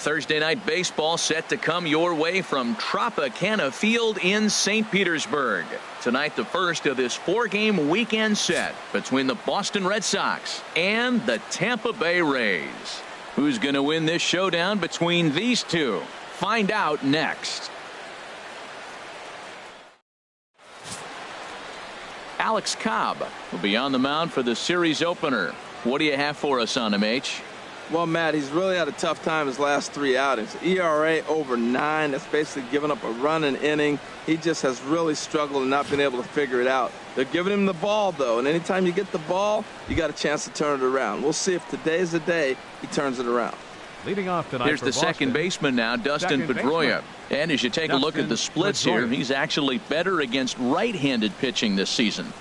Thursday night baseball set to come your way from Tropicana Field in St. Petersburg. Tonight, the first of this 4-game weekend set between the Boston Red Sox and the Tampa Bay Rays. Who's going to win this showdown between these two? Find out next. Alex Cobb will be on the mound for the series opener. What do you have for us on him, H? Well, Matt, he's really had a tough time his last 3 outings. ERA over 9. That's basically giving up a run an inning. He just has really struggled and not been able to figure it out. They're giving him the ball, though, and anytime you get the ball, you got a chance to turn it around. We'll see if today's the day he turns it around. Leading off tonight. Here's the second baseman now, Dustin Pedroia. And as you take a look at the splits here, he's actually better against right-handed pitching this season.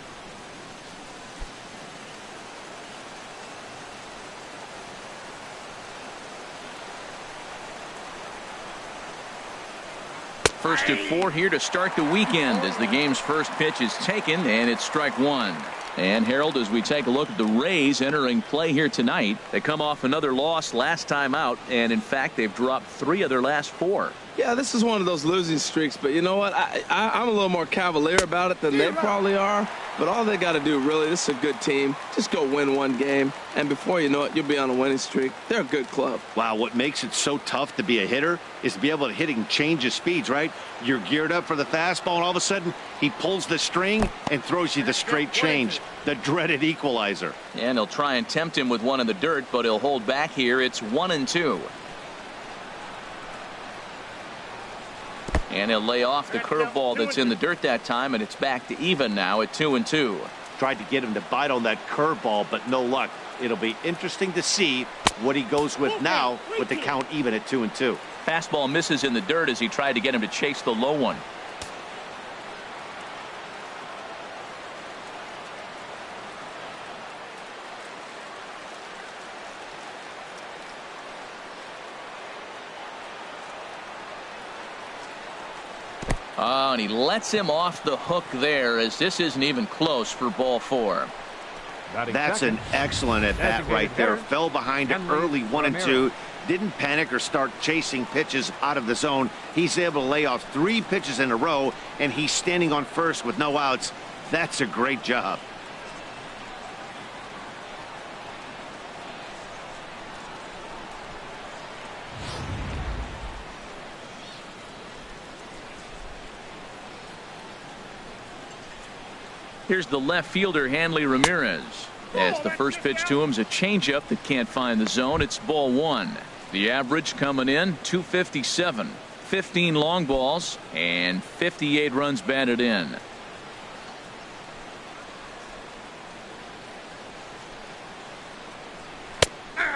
First at 4 here to start the weekend as the game's first pitch is taken, and it's strike 1. And Harold, as we take a look at the Rays entering play here tonight, they come off another loss last time out, and in fact they've dropped 3 of their last 4. Yeah, this is one of those losing streaks, but you know what? I'm a little more cavalier about it than they probably are. But all they got to do, really, this is a good team. Just go win one game, and before you know it, you'll be on a winning streak. They're a good club. Wow, what makes it so tough to be a hitter is to be able to hit and change his speeds, right? You're geared up for the fastball, and all of a sudden, he pulls the string and throws you the straight change, the dreaded equalizer. And he'll try and tempt him with one in the dirt, but he'll hold back here. It's 1-2. And he'll lay off the curveball that's in the dirt that time, and it's back to even now at 2-2. Tried to get him to bite on that curveball, but no luck. It'll be interesting to see what he goes with now with the count even at 2-2. Fastball misses in the dirt as he tried to get him to chase the low one. Oh, and he lets him off the hook there as this isn't even close for ball 4. That's an excellent at bat right there. Fell behind early 1-2. Didn't panic or start chasing pitches out of the zone. He's able to lay off 3 pitches in a row, and he's standing on first with no outs. That's a great job. Here's the left fielder, Hanley Ramirez. As the first pitch to him is a changeup that can't find the zone. It's ball 1. The average coming in 257. 15 long balls and 58 runs batted in.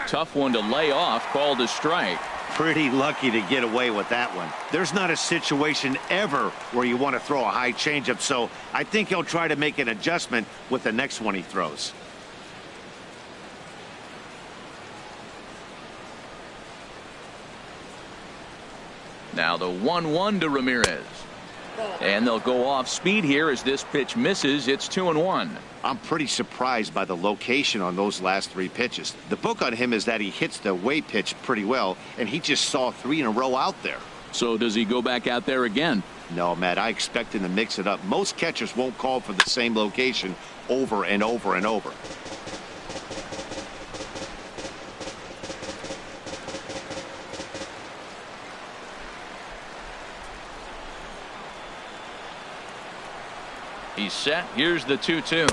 Tough one to lay off, called a strike. Pretty lucky to get away with that one. There's not a situation ever where you want to throw a high changeup, so I think he'll try to make an adjustment with the next one he throws. Now the 1-1 to Ramirez. And they'll go off speed here as this pitch misses. It's 2-1. I'm pretty surprised by the location on those last 3 pitches. The book on him is that he hits the way pitch pretty well, and he just saw 3 in a row out there. So does he go back out there again? No, Matt, I expect him to mix it up. Most catchers won't call for the same location over and over and over. He's set. Here's the 2-2.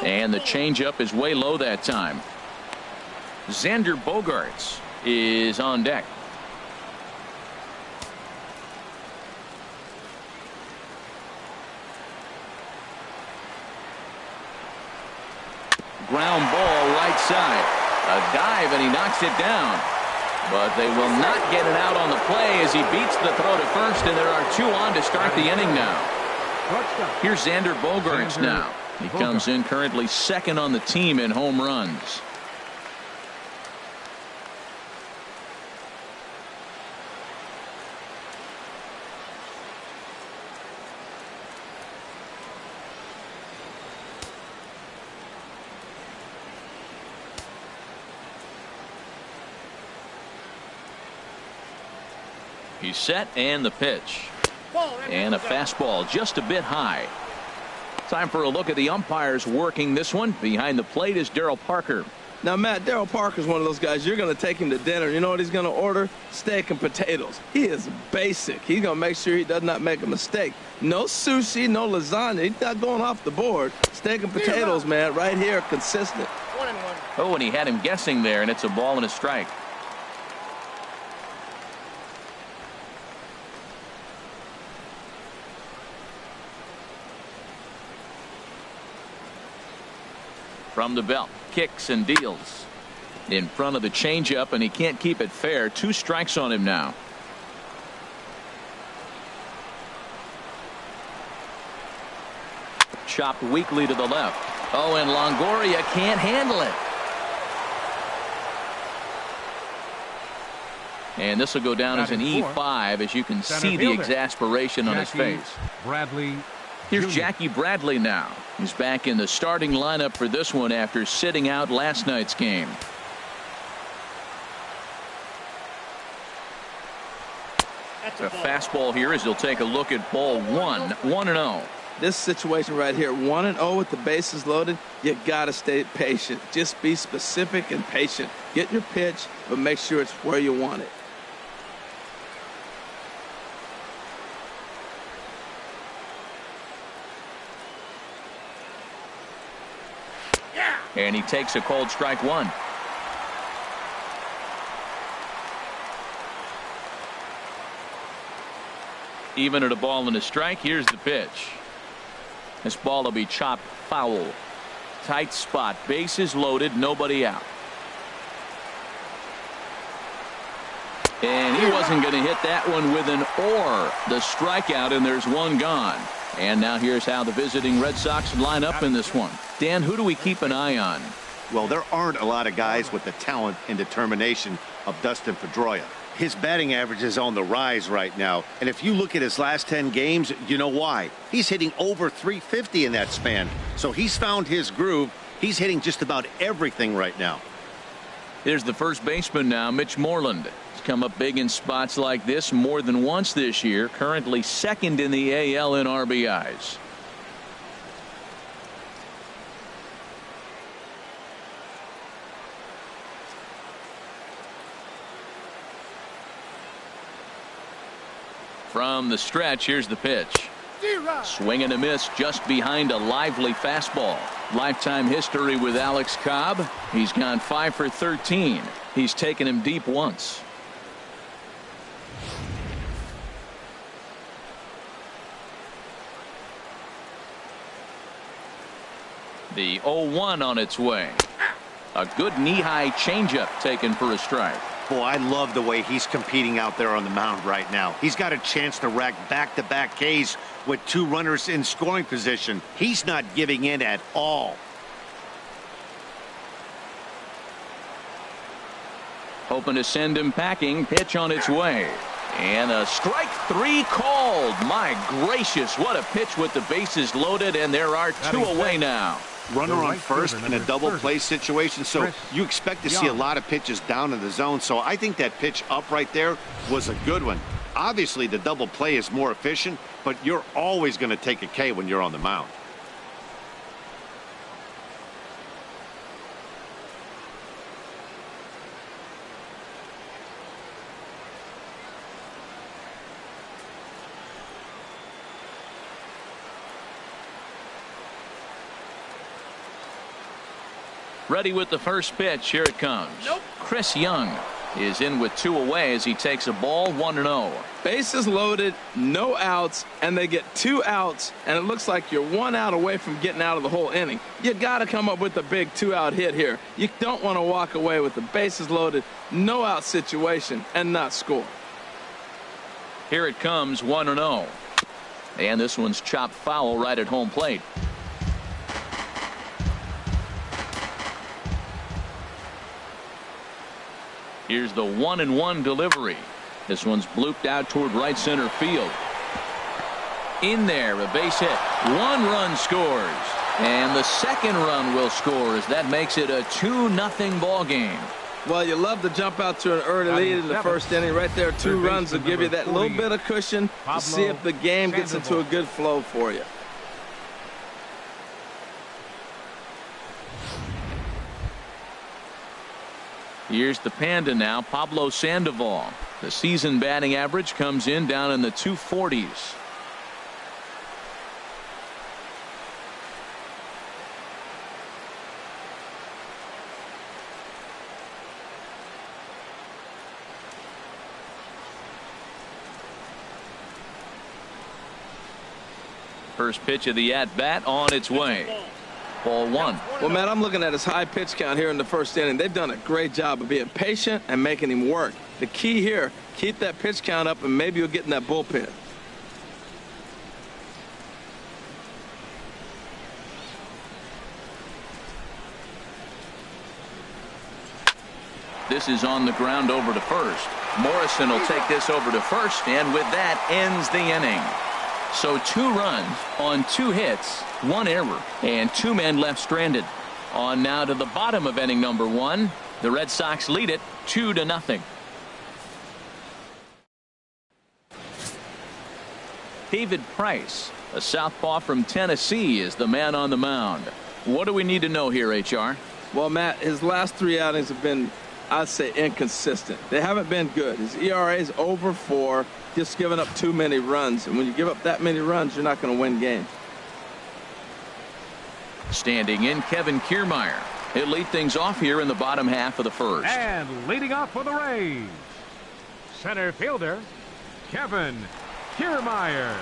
And the changeup is way low that time. Xander Bogaerts is on deck. Ground ball right side. A dive and he knocks it down. But they will not get it out on the play as he beats the throw to first, and there are 2 on to start the inning now. Here's Xander Bogaerts now. He comes in currently second on the team in home runs. He's set, and the pitch. And a fastball just a bit high. Time for a look at the umpires working this one. Behind the plate is Darryl Parker. Now, Matt, Darryl Parker's one of those guys, you're going to take him to dinner. You know what he's going to order? Steak and potatoes. He is basic. He's going to make sure he does not make a mistake. No sushi, no lasagna. He's not going off the board. Steak and potatoes, man, right here, consistent. 1-1. Oh, and he had him guessing there, and it's a ball and a strike. From the belt, kicks and deals. In front of the changeup, and he can't keep it fair. 2 strikes on him now. Chopped weakly to the left. Oh, and Longoria can't handle it. And this will go down as an E5, as you can see the exasperation on his face. Bradley. Here's Jackie Bradley now. He's back in the starting lineup for this one after sitting out last night's game. A fastball here as he'll take a look at ball 1. 1-0. This situation right here, 1-0 with the bases loaded, you got to stay patient. Just be specific and patient. Get your pitch, but make sure it's where you want it. And he takes a called strike 1. Even at a ball and a strike, here's the pitch. This ball will be chopped foul. Tight spot, bases loaded, nobody out. And he wasn't going to hit that one with an or. The strikeout, and there's one gone. And now here's how the visiting Red Sox line up in this one. Dan, who do we keep an eye on? Well, there aren't a lot of guys with the talent and determination of Dustin Pedroia. His batting average is on the rise right now. And if you look at his last 10 games, you know why. He's hitting over 350 in that span. So he's found his groove. He's hitting just about everything right now. Here's the first baseman now, Mitch Moreland. He's come up big in spots like this more than once this year. Currently second in the AL in RBIs. From the stretch, here's the pitch. Swing and a miss just behind a lively fastball. Lifetime history with Alex Cobb. He's gone 5 for 13. He's taken him deep once. The 0-1 on its way. A good knee-high changeup taken for a strike. Boy, I love the way he's competing out there on the mound right now. He's got a chance to rack back-to-back Ks with 2 runners in scoring position. He's not giving in at all. Hoping to send him packing. Pitch on its way. And a strike 3 called. My gracious, what a pitch with the bases loaded, and there are 2 away now. Runner on first in a double play situation, so you expect to see a lot of pitches down in the zone. So I think that pitch up right there was a good one. Obviously the double play is more efficient, but you're always going to take a K when you're on the mound. Ready with the first pitch. Here it comes. Chris Young is in with 2 away as he takes a ball. 1-0. Bases loaded, no outs, and they get 2 outs, and it looks like you're 1 out away from getting out of the whole inning. You got to come up with a big 2-out hit here. You don't want to walk away with the bases loaded, no out situation and not score. Here it comes. 1-0. And this one's chopped foul right at home plate. Here's the 1-1 delivery. This one's blooped out toward right center field. In there, a base hit. 1 run scores. And the second run will score as that makes it a 2-0 ball game. Well, you love to jump out to an early lead in the first inning. Right there, 2 runs will give you that little bit of cushion to see if the game gets into a good flow for you. Here's the Panda now, Pablo Sandoval. The season batting average comes in down in the 240s. First pitch of the at-bat on its way. Ball 1. Well, Matt, I'm looking at his high pitch count here in the first inning. They've done a great job of being patient and making him work. The key here, keep that pitch count up, and maybe you'll get in that bullpen. This is on the ground over to first. Morrison will take this over to first, and with that ends the inning. So 2 runs on 2 hits, 1 error, and 2 men left stranded. On now to the bottom of inning number 1. The Red Sox lead it 2-0. David Price, a southpaw from Tennessee, is the man on the mound. What do we need to know here, HR? Well, Matt, his last 3 outings have been, I'd say, inconsistent. They haven't been good. His ERA is over 4, just giving up too many runs. And when you give up that many runs, you're not going to win games. Standing in, Kevin Kiermaier. He'll lead things off here in the bottom half of the first. And leading off for the Rays, center fielder, Kevin Kiermaier.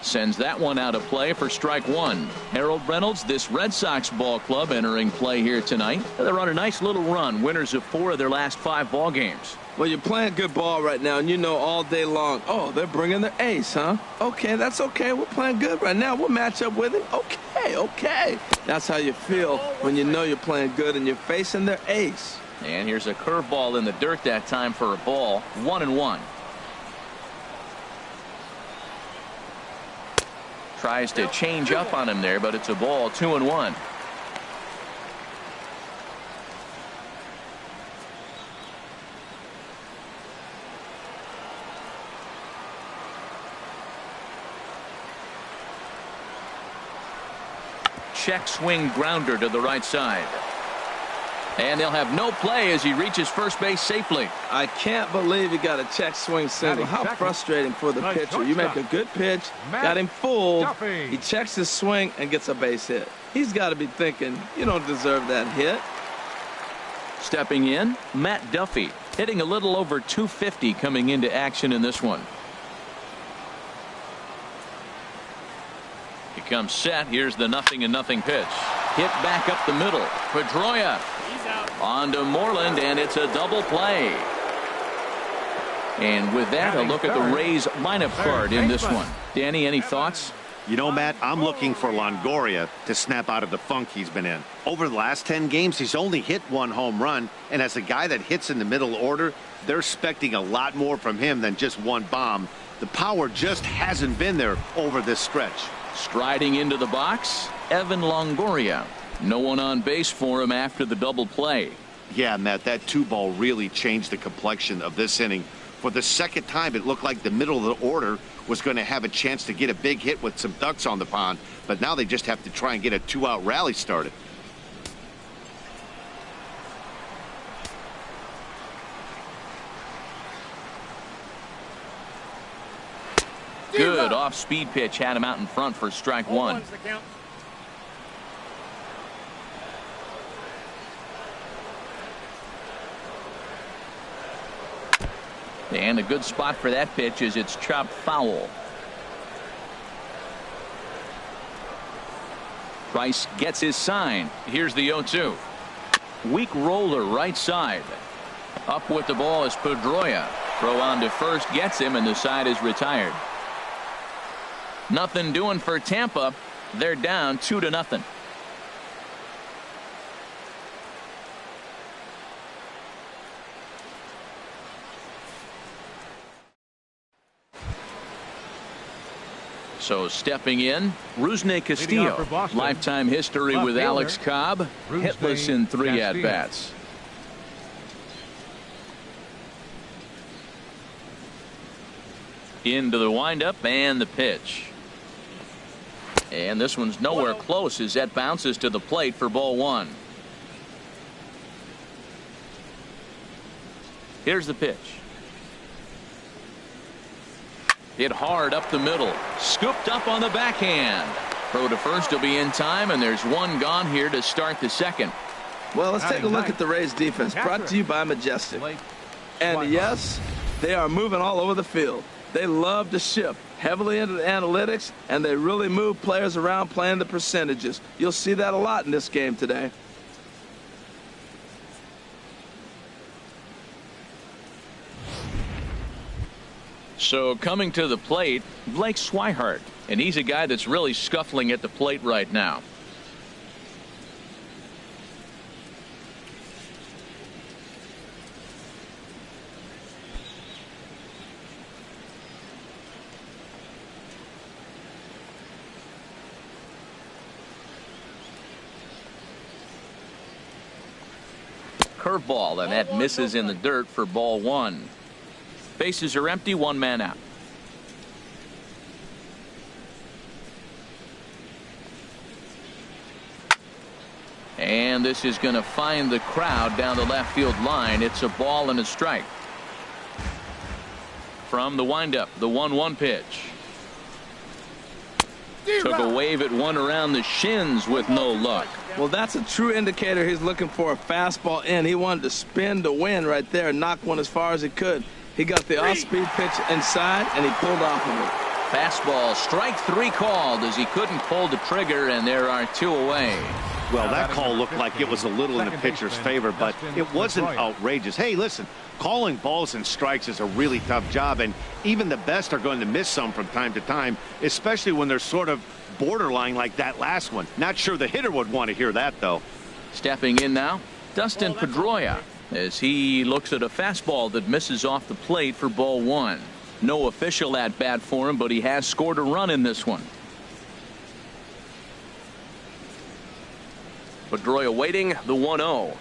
Sends that one out of play for strike 1. Harold Reynolds, this Red Sox ball club entering play here tonight. They're on a nice little run, winners of 4 of their last 5 ball games. Well, you're playing good ball right now, and you know all day long, oh, they're bringing their ace, huh? Okay, that's okay. We're playing good right now. We'll match up with him. Okay. That's how you feel when you know you're playing good and you're facing their ace. And here's a curveball in the dirt that time for a ball. 1-1. Tries to change up on him there, but it's a ball. 2-1. Check swing grounder to the right side. And they'll have no play as he reaches first base safely. I can't believe he got a check swing single. How frustrating for the pitcher. You make a good pitch, got him fooled. He checks his swing and gets a base hit. He's got to be thinking, you don't deserve that hit. Stepping in, Matt Duffy, hitting a little over 250 coming into action in this one. He comes set. Here's the 0-0 pitch. Hit back up the middle. Pedroia on to Moreland, and it's a double play. And with that, a look at the Rays lineup card in this one. Danny, any thoughts? You know, Matt, I'm looking for Longoria to snap out of the funk he's been in. Over the last 10 games, he's only hit 1 home run, and as a guy that hits in the middle order, they're expecting a lot more from him than just 1 bomb. The power just hasn't been there over this stretch. Striding into the box, Evan Longoria. No one on base for him after the double play. Yeah, Matt, that 2-ball really changed the complexion of this inning. For the second time, it looked like the middle of the order was going to have a chance to get a big hit with some ducks on the pond, but now they just have to try and get a 2-out rally started. Good off-speed pitch had him out in front for strike 1. And a good spot for that pitch is it's chopped foul. Price gets his sign. Here's the 0-2. Weak roller right side. Up with the ball is Pedroia. Throw on to first gets him, and the side is retired. Nothing doing for Tampa. They're down 2-0. So stepping in, Rusney Castillo. Lifetime history with Alex Cobb. Hitless in 3 at-bats. Into the windup and the pitch. And this one's nowhere close as that bounces to the plate for ball 1. Here's the pitch. Hit hard up the middle. Scooped up on the backhand. Throw to first will be in time, and there's one gone here to start the second. Well, let's take a look at the Rays defense, brought to you by Majestic. And yes, they are moving all over the field. They love to shift heavily into the analytics, and they really move players around playing the percentages. You'll see that a lot in this game today. So coming to the plate, Blake Swihart, and he's a guy that's really scuffling at the plate right now. Curveball, and that misses in the dirt for ball 1. Bases are empty, 1 man out. And this is going to find the crowd down the left field line. It's a ball and a strike. From the windup, the 1-1 pitch. Took a wave at one around the shins with no luck. Well, that's a true indicator he's looking for a fastball in. He wanted to spin to win right there and knock one as far as he could. He got the off-speed pitch inside, and he pulled off of it. Fastball, strike 3 called as he couldn't pull the trigger, and there are 2 away. Well, that call looked like it was a little in the pitcher's favor, but it wasn't outrageous. Hey, listen, calling balls and strikes is a really tough job, and even the best are going to miss some from time to time, especially when they're sort of borderline like that last one. Not sure the hitter would want to hear that, though. Stepping in now, Dustin Pedroia, as he looks at a fastball that misses off the plate for ball 1. No official at bat for him, but he has scored a run in this one. Pedroia waiting, the 1-0.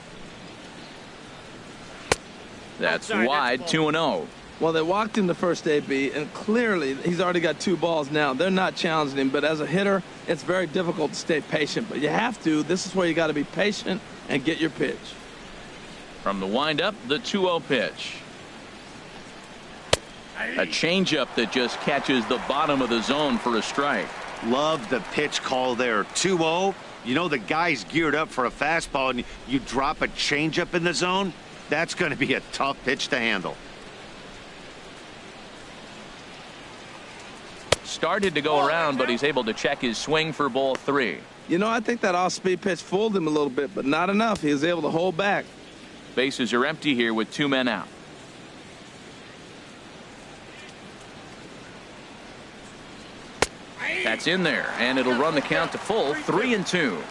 That's wide, 2-0. Well, they walked him the first AB, and clearly he's already got 2 balls now. They're not challenging him, but as a hitter, it's very difficult to stay patient. But you have to. This is where you got to be patient and get your pitch. From the windup, the 2-0 pitch. A changeup that just catches the bottom of the zone for a strike. Love the pitch call there. 2-0. You know the guy's geared up for a fastball, and you drop a changeup in the zone. That's going to be a tough pitch to handle. Started to go around, but he's able to check his swing for ball 3. You know, I think that off-speed pitch fooled him a little bit, but not enough. He was able to hold back. Bases are empty here with 2 men out. That's in there, and it'll run the count to full, 3-2.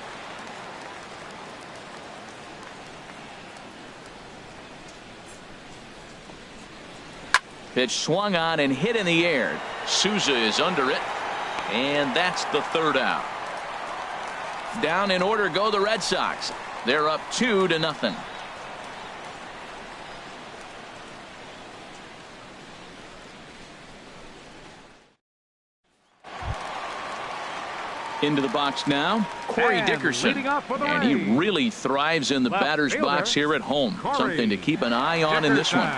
Pitch swung on and hit in the air. Souza is under it, and that's the 3rd out. Down in order go the Red Sox. They're up 2-0. Into the box now, Corey Dickerson, and he really thrives in the batter's box here at home. Something to keep an eye on in this one.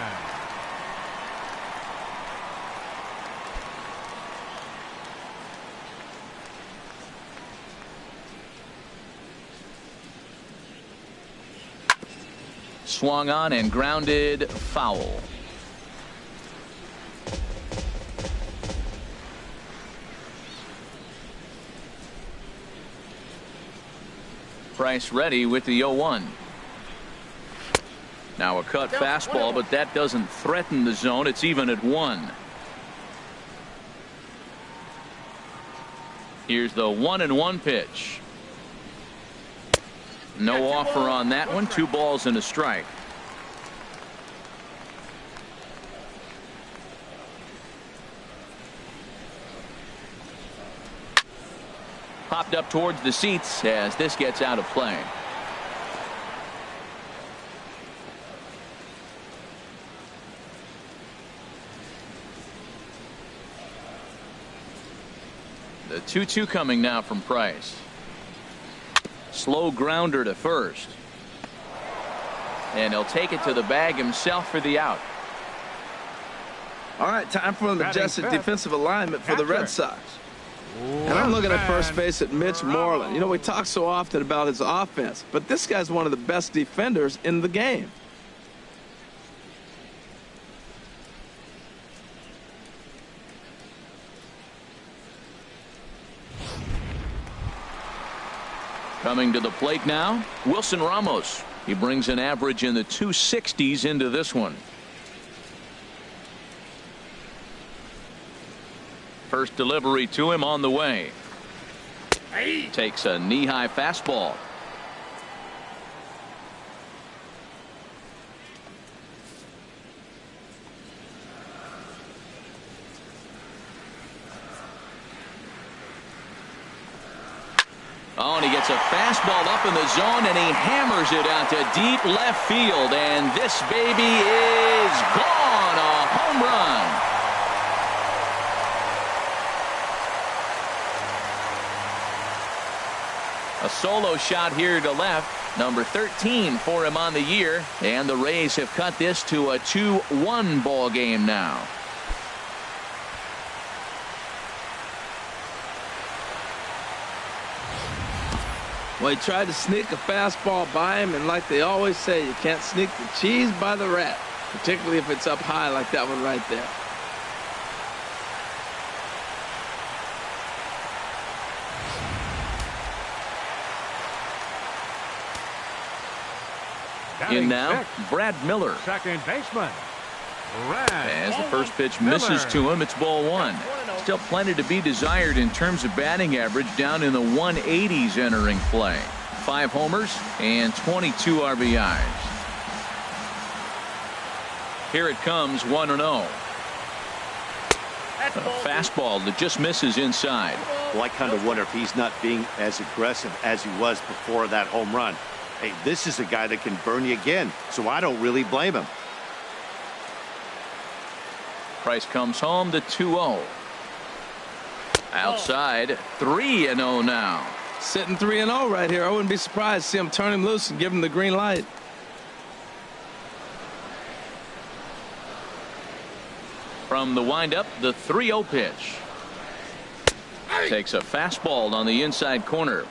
Swung on and grounded foul. Price ready with the 0-1. Now a cut fastball, but that doesn't threaten the zone. It's even at 1. Here's the 1-1 pitch. No offer on that one. 2 balls and a strike. Popped up towards the seats as this gets out of play. The 2-2 coming now from Price. Slow grounder to first. And he'll take it to the bag himself for the out. All right, time for an adjusted defensive alignment for the Red Sox. And I'm looking at first base at Mitch Moreland. You know, we talk so often about his offense, but this guy's one of the best defenders in the game. Coming to the plate now, Wilson Ramos. He brings an average in the 260s into this one. First delivery to him on the way. Takes a knee-high fastball. Oh, and he gets a fastball up in the zone, and he hammers it out to deep left field. And this baby is gone. A home run. A solo shot here to left. Number 13 for him on the year. And the Rays have cut this to a 2-1 ball game now. Well, he tried to sneak a fastball by him, and like they always say, you can't sneak the cheese by the rat, particularly if it's up high like that one right there. In now, Brad Miller. Second baseman. As the first pitch misses to him, it's ball one. Still plenty to be desired in terms of batting average, down in the 180s entering play. 5 homers and 22 RBIs. Here it comes, 1-0. A fastball that just misses inside. Well, I kind of wonder if he's not being as aggressive as he was before that home run. Hey, this is a guy that can burn you again, so I don't really blame him. Price comes home to 2-0. Outside, 3-0 now. Sitting 3-0 right here. I wouldn't be surprised to see him turn him loose and give him the green light. From the windup, the 3-0 pitch. Takes a fastball on the inside corner.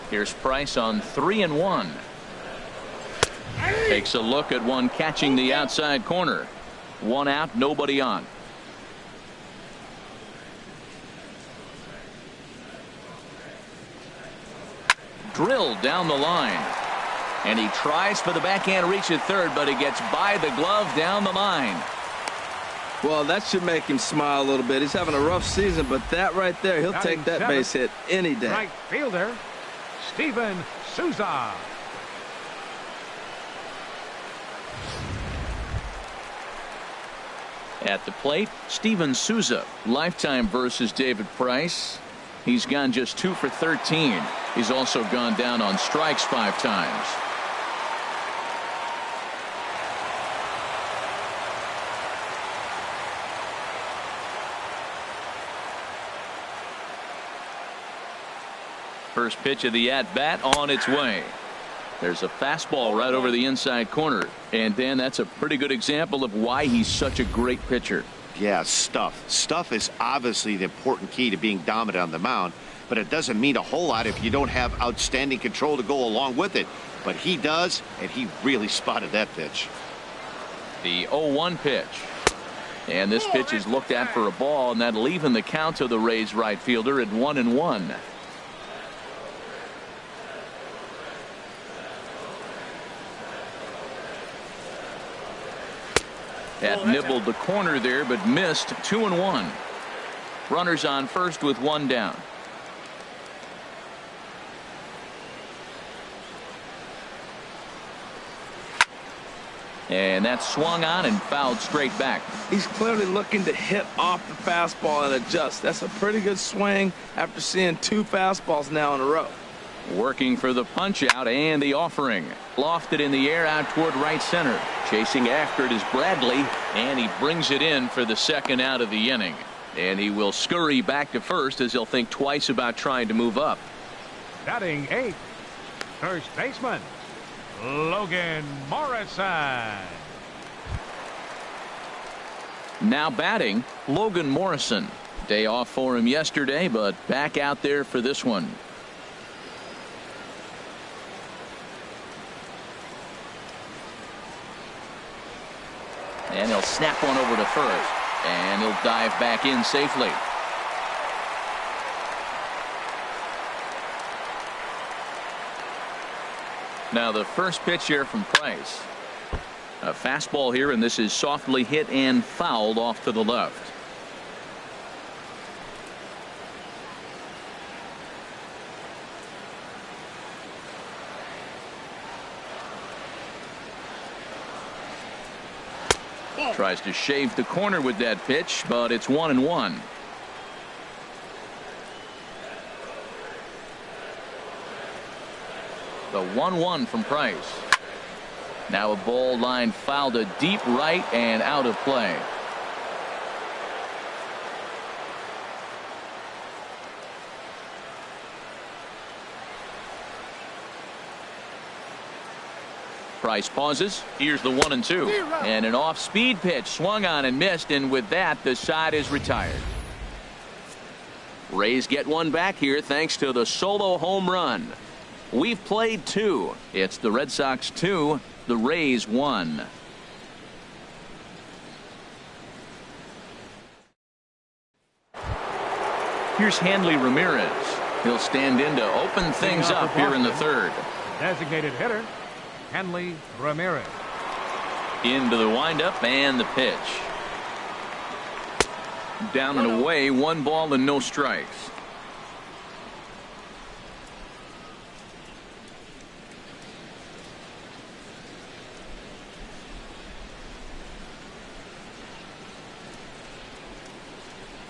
Here's Price on 3-1. Takes a look at one catching the outside corner. 1 out, nobody on. Drilled down the line. And he tries for the backhand reach at third, but he gets by the glove down the line. Well, that should make him smile a little bit. He's having a rough season, but that right there, he'll take that base hit any day. Right fielder, Steven Souza. At the plate, Steven Souza. Lifetime versus David Price. He's gone just 2 for 13. He's also gone down on strikes 5 times. First pitch of the at-bat on its way. There's a fastball right over the inside corner. And Dan, that's a pretty good example of why he's such a great pitcher. Yeah, stuff. Stuff is obviously the important key to being dominant on the mound, but it doesn't mean a whole lot if you don't have outstanding control to go along with it. But he does, and he really spotted that pitch. The 0-1 pitch. And this pitch is looked at for a ball, and that'll even the count of the Rays right fielder at 1-1. That nibbled the corner there, but missed. 2-1. Runners on first with 1 down. And that's swung on and fouled straight back. He's clearly looking to hit off the fastball and adjust. That's a pretty good swing after seeing 2 fastballs now in a row. Working for the punch out and the offering. Lofted in the air out toward right center. Chasing after it is Bradley, and he brings it in for the second out of the inning. And he will scurry back to first as he'll think twice about trying to move up. Batting 8th, first baseman, Logan Morrison. Now batting, Logan Morrison. Day off for him yesterday, but back out there for this one. And he'll snap one over to first. And he'll dive back in safely. Now the first pitch here from Price. A fastball here, and this is softly hit and fouled off to the left. Tries to shave the corner with that pitch, but it's 1-1. The 1-1 from Price. Now a ball line fouled to deep right and out of play. Price pauses. Here's the 1-2. And an off-speed pitch swung on and missed, and with that the side is retired. Rays get one back here thanks to the solo home run. We've played 2. It's the Red Sox 2, the Rays 1. Here's Hanley Ramirez. He'll stand in to open things up here in the third. Designated hitter, Hanley Ramirez. Into the windup and the pitch. Down and away, 1 ball and no strikes.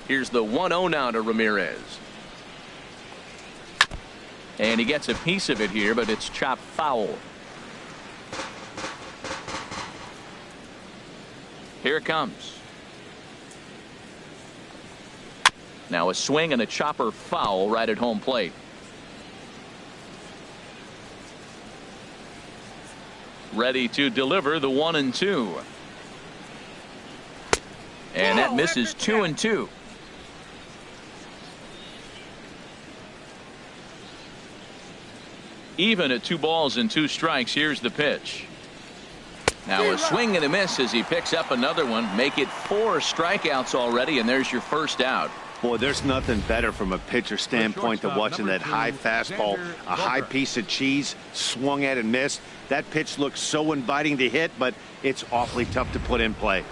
Here's the 1-0 now to Ramirez. And he gets a piece of it here, but it's chopped foul. Here it comes. Now a swing and a chopper foul right at home plate. Ready to deliver the 1-2. And that misses 2-2. Even at 2 balls and 2 strikes. Here's the pitch. Now a swing and a miss as he picks up another one. Make it 4 strikeouts already, and there's your first out. Boy, there's nothing better from a pitcher standpoint than watching that high fastball, a high piece of cheese, swung at and missed. That pitch looks so inviting to hit, but it's awfully tough to put in play.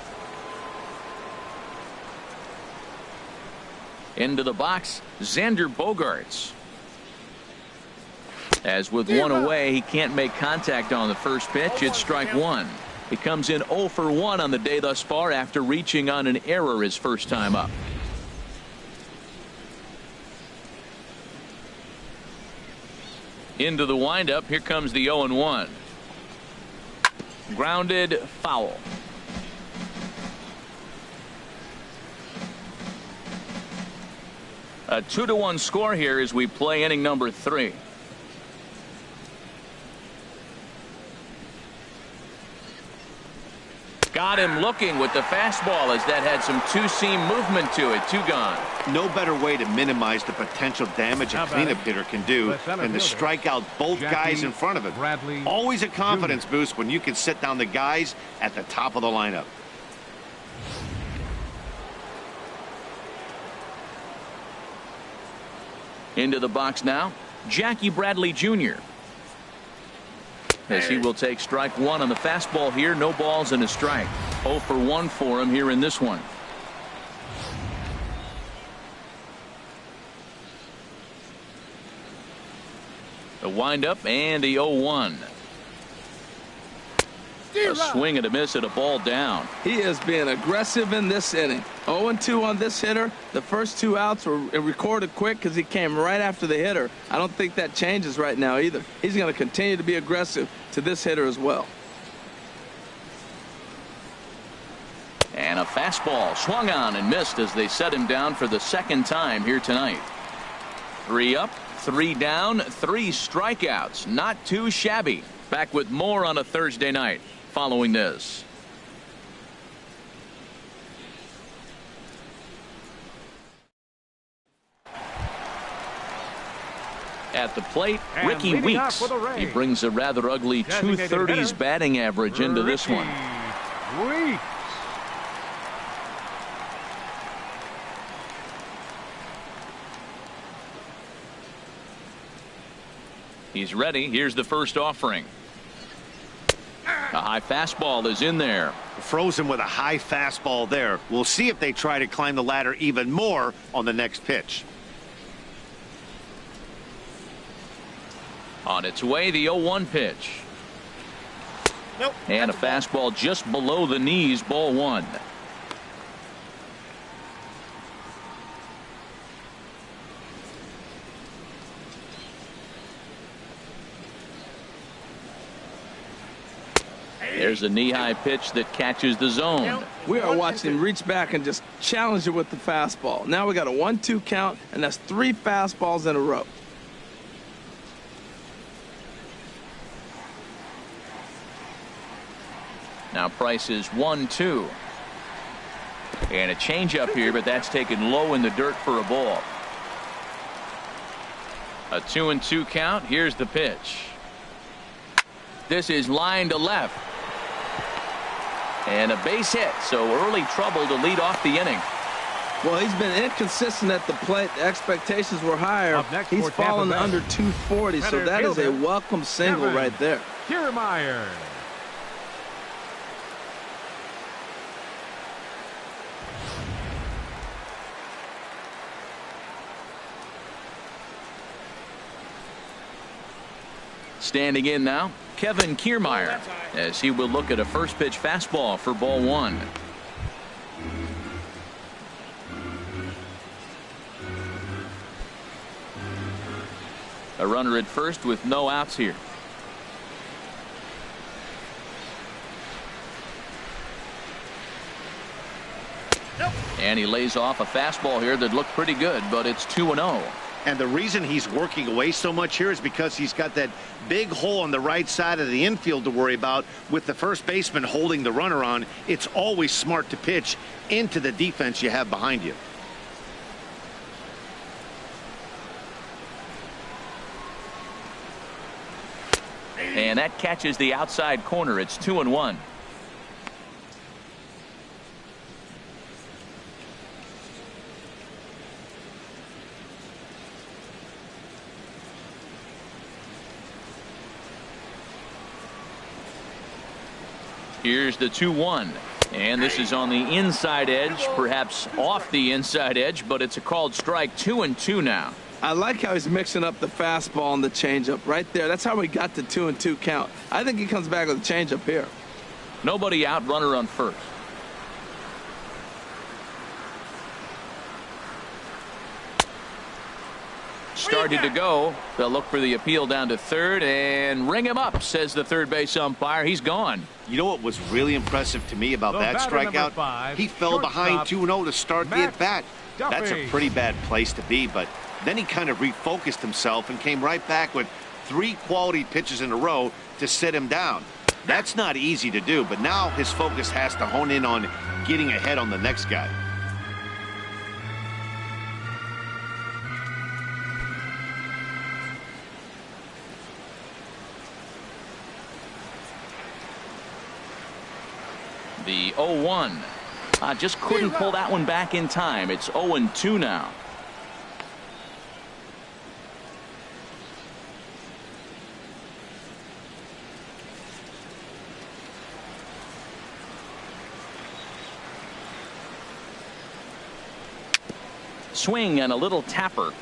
Into the box, Xander Bogaerts. As with 1 away, he can't make contact on the first pitch. It's strike 1. He comes in 0 for 1 on the day thus far after reaching on an error his first time up. Into the windup. Here comes the 0-1. Grounded, foul. A 2-1 score here as we play inning number 3. Got him looking with the fastball as that had some 2-seam movement to it. 2 gone. No better way to minimize the potential damage a cleanup hitter can do than to strike out both guys in front of him. Always a confidence boost when you can sit down the guys at the top of the lineup. Into the box now, Jackie Bradley Jr. as he will take strike 1 on the fastball here. No balls and a strike. 0 for 1 for him here in this one. The windup and the 0-1. A swing and a miss at a ball down. He is being aggressive in this inning. 0-2 on this hitter. The first 2 outs were recorded quick because he came right after the hitter. I don't think that changes right now either. He's going to continue to be aggressive to this hitter as well. And a fastball swung on and missed as they set him down for the second time here tonight. 3 up, 3 down, 3 strikeouts. Not too shabby. Back with more on a Thursday night following this. At the plate, And Ricky Weeks. He brings a rather ugly 230s batting average into this one. Weeks. He's ready. Here's the first offering. A high fastball is in there. Frozen with a high fastball there. We'll see if they try to climb the ladder even more on the next pitch. On its way, the 0-1 pitch. Nope. And a fastball just below the knees, ball 1. There's a knee-high pitch that catches the zone. We are watching him reach back and just challenge it with the fastball. Now we got a 1-2 count, and that's 3 fastballs in a row. Now Price is 1-2. And a changeup here, but that's taken low in the dirt for a ball. A 2-2 count. Here's the pitch. This is line to left. And a base hit, so early trouble to lead off the inning. Well, he's been inconsistent at the plate. The expectations were higher. He's fallen under 240, so that is a welcome single right there. Kiermaier. Standing in now, Kevin Kiermaier, as he will look at a first pitch fastball for ball 1. A runner at first with no outs here. And he lays off a fastball here that looked pretty good, but it's 2-0. And the reason he's working away so much here is because he's got that big hole on the right side of the infield to worry about. With the first baseman holding the runner on, it's always smart to pitch into the defense you have behind you. And that catches the outside corner. It's 2-1. Here's the 2-1. And this is on the inside edge, perhaps off the inside edge, but it's a called strike. 2-2 now. I like how he's mixing up the fastball and the changeup right there. That's how we got the 2-2 count. I think he comes back with a changeup here. Nobody out, runner on first. Started to go. They'll look for the appeal down to third and ring him up, says the third base umpire. He's gone. You know what was really impressive to me about that strikeout? He fell behind 2-0 to start the at-bat. That's a pretty bad place to be, but then he kind of refocused himself and came right back with 3 quality pitches in a row to sit him down. That's not easy to do, but now his focus has to hone in on getting ahead on the next guy. The 0-1. Just couldn't pull that one back in time. It's 0-2 now. Swing and a little tapper.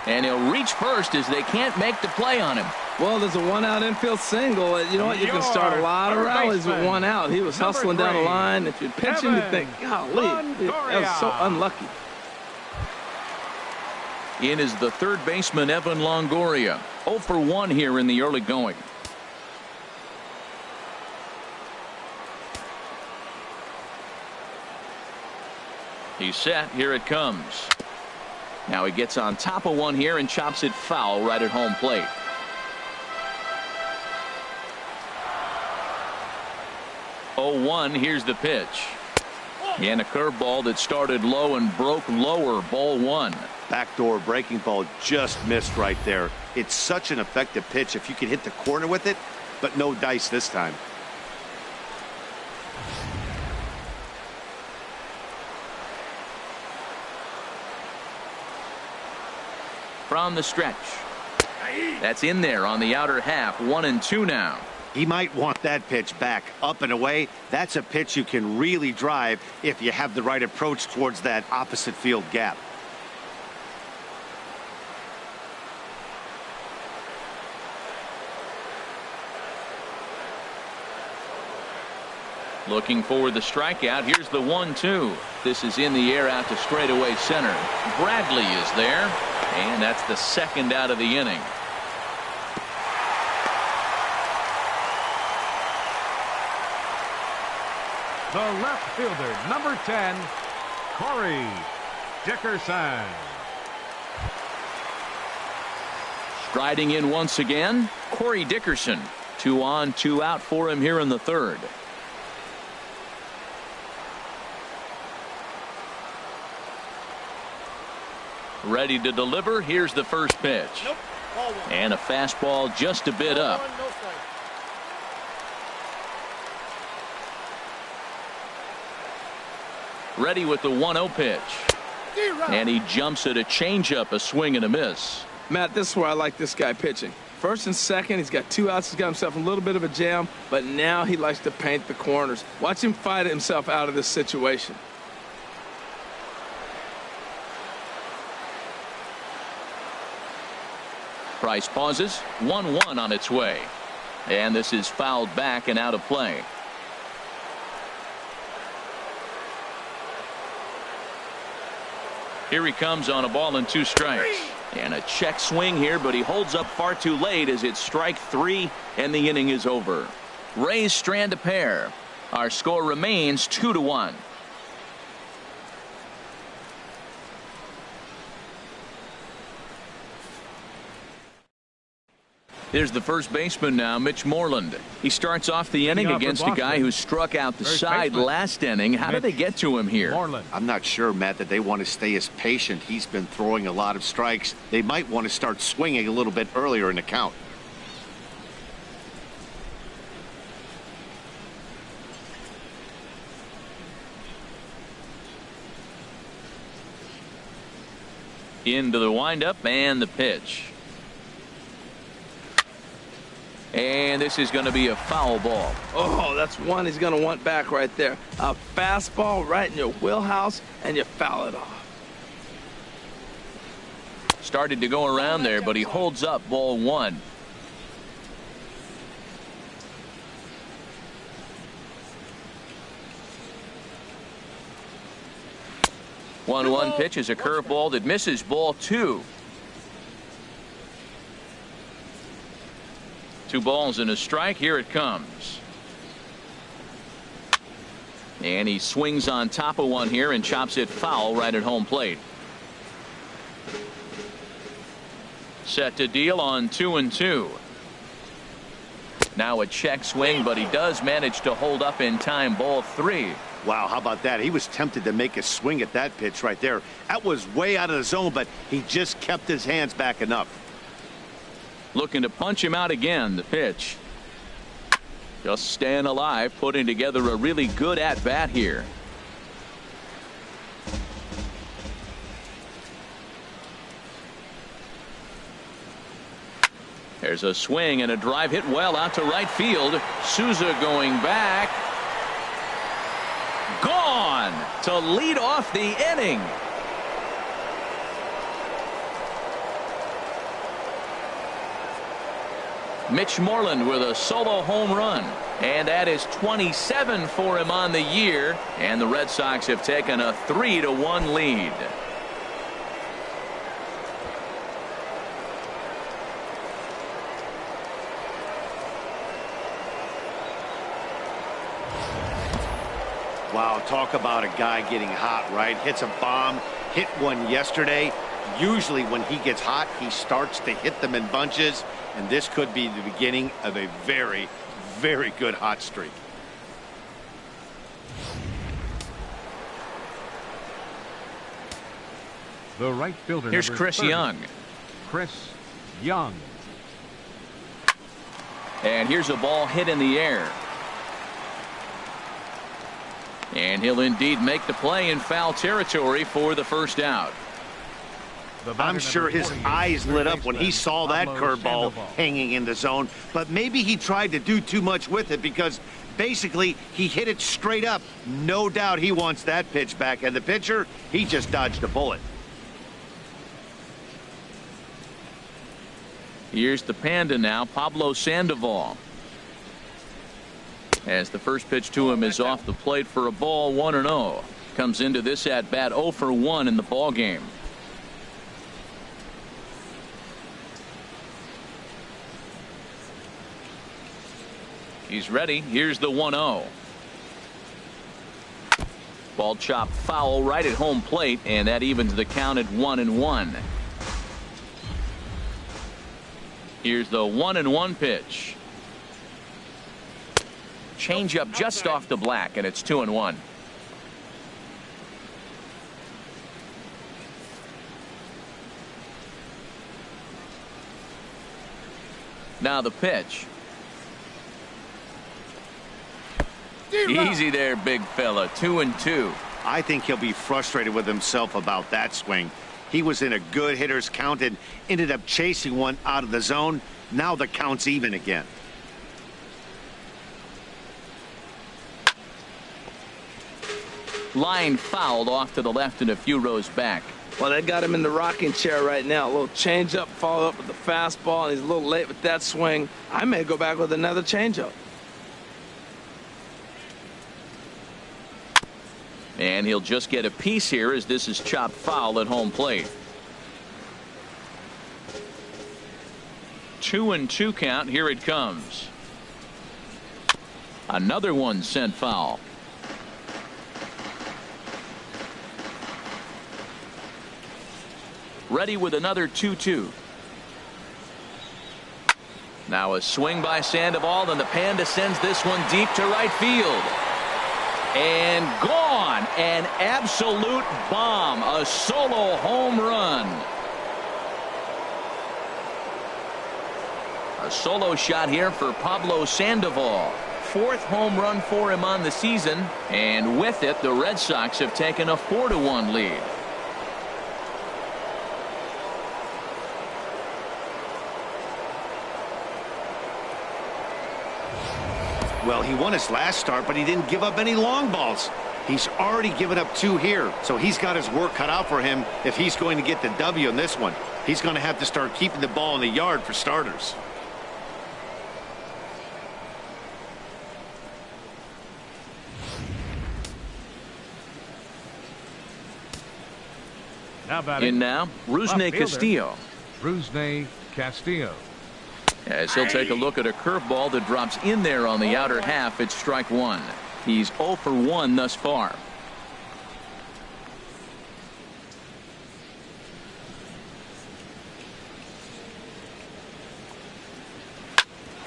And he'll reach first as they can't make the play on him. Well, there's a one-out infield single. You know what? You can start a lot of rallies with one out. He was hustling down the line. If you're pitching, you think, golly, that was so unlucky. In is the third baseman, Evan Longoria. 0 for 1 here in the early going. He's set. Here it comes. Now he gets on top of one here and chops it foul right at home plate. Oh, 1. Here's the pitch. And a curveball that started low and broke lower. Ball 1. Backdoor breaking ball just missed right there. It's such an effective pitch if you can hit the corner with it, but no dice this time. From the stretch. That's in there on the outer half. 1-2 now. He might want that pitch back up and away. That's a pitch you can really drive if you have the right approach towards that opposite field gap. Looking for the strikeout. Here's the 1-2. This is in the air out to straightaway center. Bradley is there, and that's the second out of the inning. The left fielder, number 10, Corey Dickerson. Striding in once again, Corey Dickerson. 2 on, 2 out for him here in the third. Ready to deliver. Here's the first pitch. And a fastball just a bit up. Ready with the 1-0 pitch. And he jumps at a changeup, a swing and a miss. Matt, this is where I like this guy pitching. First and second, he's got 2 outs. He's got himself a little bit of a jam, but now he likes to paint the corners. Watch him fight himself out of this situation. Price pauses. 1-1 on its way. And this is fouled back and out of play. Here he comes on a ball and 2 strikes. And a check swing here, but he holds up far too late as it's strike 3 and the inning is over. Rays strand a pair. Our score remains 2-1. Here's the first baseman now, Mitch Moreland. He starts off the inning against a guy who struck out the side last inning. How did they get to him here? I'm not sure, Matt, that they want to stay as patient. He's been throwing a lot of strikes. They might want to start swinging a little bit earlier in the count. Into the windup and the pitch. And this is going to be a foul ball. Oh, that's one he's going to want back right there. A fastball right in your wheelhouse, and you foul it off. Started to go around there, but he holds up ball 1. One pitch is a curveball that misses ball 2. 2 balls and a strike. Here it comes. And he swings on top of one here and chops it foul right at home plate. Set to deal on 2-2. Now a check swing, but he does manage to hold up in time. Ball 3. Wow, how about that? He was tempted to make a swing at that pitch right there. That was way out of the zone, but he just kept his hands back enough. Looking to punch him out again. The pitch. Just staying alive, putting together a really good at-bat here. There's a swing and a drive hit well out to right field. Souza going back. Gone to lead off the inning. Mitch Moreland with a solo home run. And that is 27 for him on the year. And the Red Sox have taken a 3-1 lead. Wow, talk about a guy getting hot, right? Hits a bomb, hit one yesterday. Usually when he gets hot, he starts to hit them in bunches, and this could be the beginning of a very, very good hot streak. The right fielder. Here's Chris 30. Young. Chris Young. And here's a ball hit in the air. And he'll indeed make the play in foul territory for the first out. I'm sure his eyes lit up when he saw that curveball hanging in the zone, but maybe he tried to do too much with it because basically he hit it straight up. No doubt he wants that pitch back, and the pitcher, he just dodged a bullet. Here's the Panda now, Pablo Sandoval. As the first pitch to him is off the plate for a ball, 1-0. Comes into this at bat 0 for 1 in the ball game. He's ready. Here's the 1-0. Ball chopped foul right at home plate, and that evens the count at 1-1. Here's the 1-1 pitch. Change up just off the black, and it's 2-1. Now the pitch. Easy there, big fella. 2-2. I think he'll be frustrated with himself about that swing. He was in a good hitter's count and ended up chasing one out of the zone. Now the count's even again. Line fouled off to the left and a few rows back. Well, they got him in the rocking chair right now. A little changeup, followed up with the fastball, and he's a little late with that swing. I may go back with another changeup. And he'll just get a piece here as this is chopped foul at home plate. 2-2 count. Here it comes. Another one sent foul. Ready with another 2-2. Now a swing by Sandoval, and the Panda sends this one deep to right field. And gone. An absolute bomb. A solo home run. A solo shot here for Pablo Sandoval. 4th home run for him on the season. And with it, the Red Sox have taken a 4-1 lead. Well, he won his last start, but he didn't give up any long balls. He's already given up 2 here, so he's got his work cut out for him if he's going to get the W in this one. He's going to have to start keeping the ball in the yard for starters. Now batting. In now, Rusney Castillo. Rusney Castillo. As he'll take a look at a curveball that drops in there on the outer half. It's strike 1. He's 0 for 1 thus far.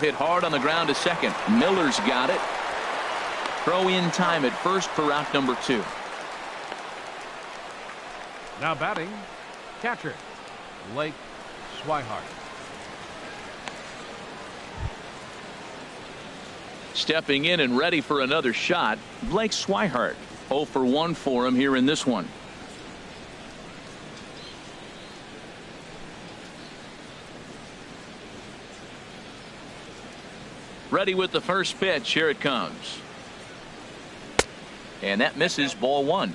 Hit hard on the ground to second. Miller's got it. Throw in time at first for out number 2. Now batting, catcher, Blake Swihart. Stepping in and ready for another shot, Blake Swihart. 0 for 1 for him here in this one. Ready with the first pitch. Here it comes. And that misses, ball 1.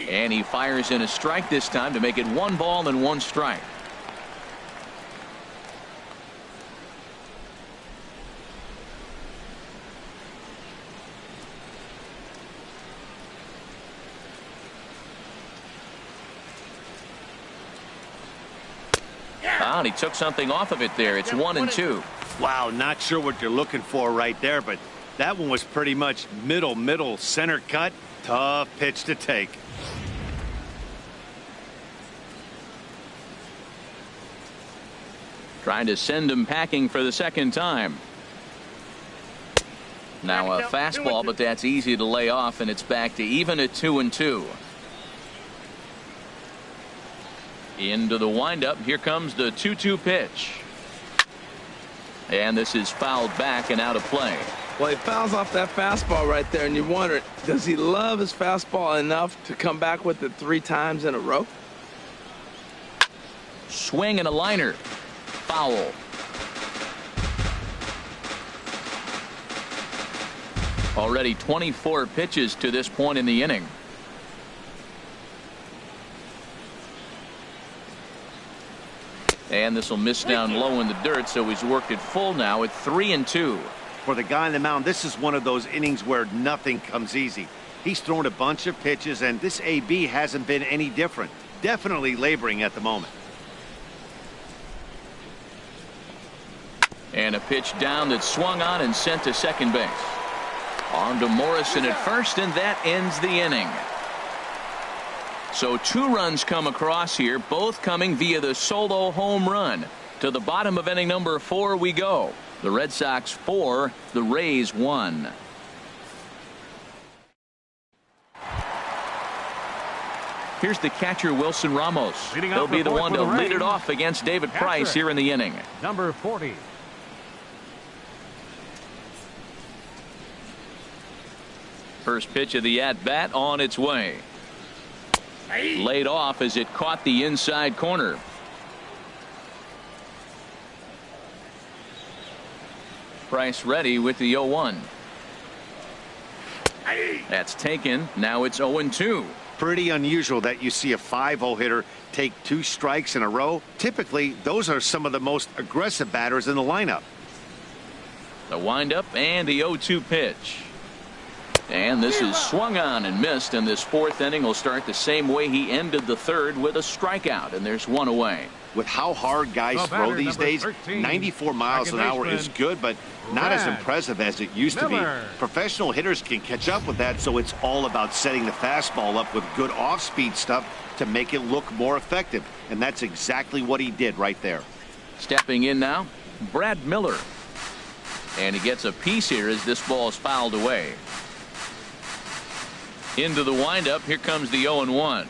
And he fires in a strike this time to make it 1 ball and 1 strike. And he took something off of it there. It's 1-2. Wow, not sure what you're looking for right there, but that one was pretty much middle center cut. Tough pitch to take. Trying to send him packing for the second time. Now a fastball, but that's easy to lay off, and it's back to even at 2-2. Into the windup. Here comes the 2-2 pitch. And this is fouled back and out of play. Well, he fouls off that fastball right there, and you wonder, does he love his fastball enough to come back with it 3 times in a row? Swing and a liner. Foul. Already 24 pitches to this point in the inning. And this will miss down low in the dirt, so he's worked it full now at 3-2. For the guy on the mound, this is one of those innings where nothing comes easy. He's thrown a bunch of pitches, and this AB hasn't been any different. Definitely laboring at the moment. And a pitch down that swung on and sent to second base. On to Morrison at first, and that ends the inning. So 2 runs come across here, both coming via the solo home run. To the bottom of inning number 4 we go. The Red Sox 4, the Rays 1. Here's the catcher, Wilson Ramos. He'll be the one to lead it off against David Price here in the inning. Number 40. First pitch of the at-bat on its way. Laid off as it caught the inside corner. Price ready with the 0-1. That's taken. Now it's 0-2. Pretty unusual that you see a 5-0 hitter take 2 strikes in a row. Typically, those are some of the most aggressive batters in the lineup. The windup and the 0-2 pitch. And this is swung on and missed, and this 4th inning will start the same way he ended the 3rd, with a strikeout, and there's 1 away. With how hard guys throw these days, 94 miles an hour is good, but not as impressive as it used to be. Professional hitters can catch up with that, so it's all about setting the fastball up with good off-speed stuff to make it look more effective, and that's exactly what he did right there. Stepping in now, Brad Miller. And he gets a piece here as this ball is fouled away. Into the windup. Here comes the 0-1.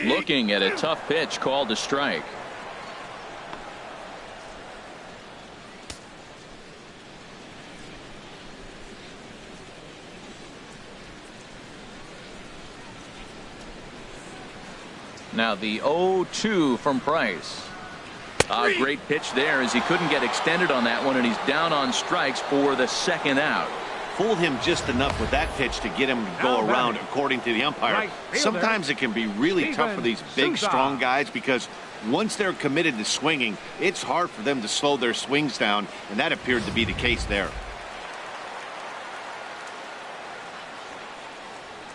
Looking at a tough pitch called to strike. Now the 0-2 from Price. A great pitch there as he couldn't get extended on that one, and he's down on strikes for the 2nd out. Fooled him just enough with that pitch to get him to go around, according to the umpire. Sometimes it can be really tough for these big, strong guys, because once they're committed to swinging, it's hard for them to slow their swings down, and that appeared to be the case there.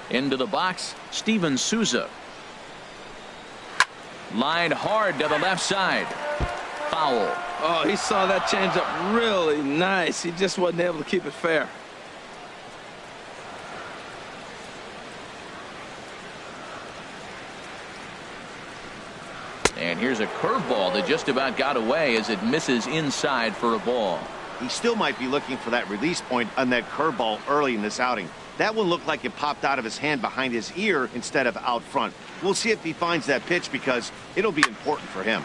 Into the box, Steven Souza. Lined hard to the left side. Foul. Oh, he saw that changeup really nice. He just wasn't able to keep it fair. And here's a curveball that just about got away as it misses inside for a ball. He still might be looking for that release point on that curveball early in this outing. That one looked like it popped out of his hand behind his ear instead of out front. We'll see if he finds that pitch, because it'll be important for him.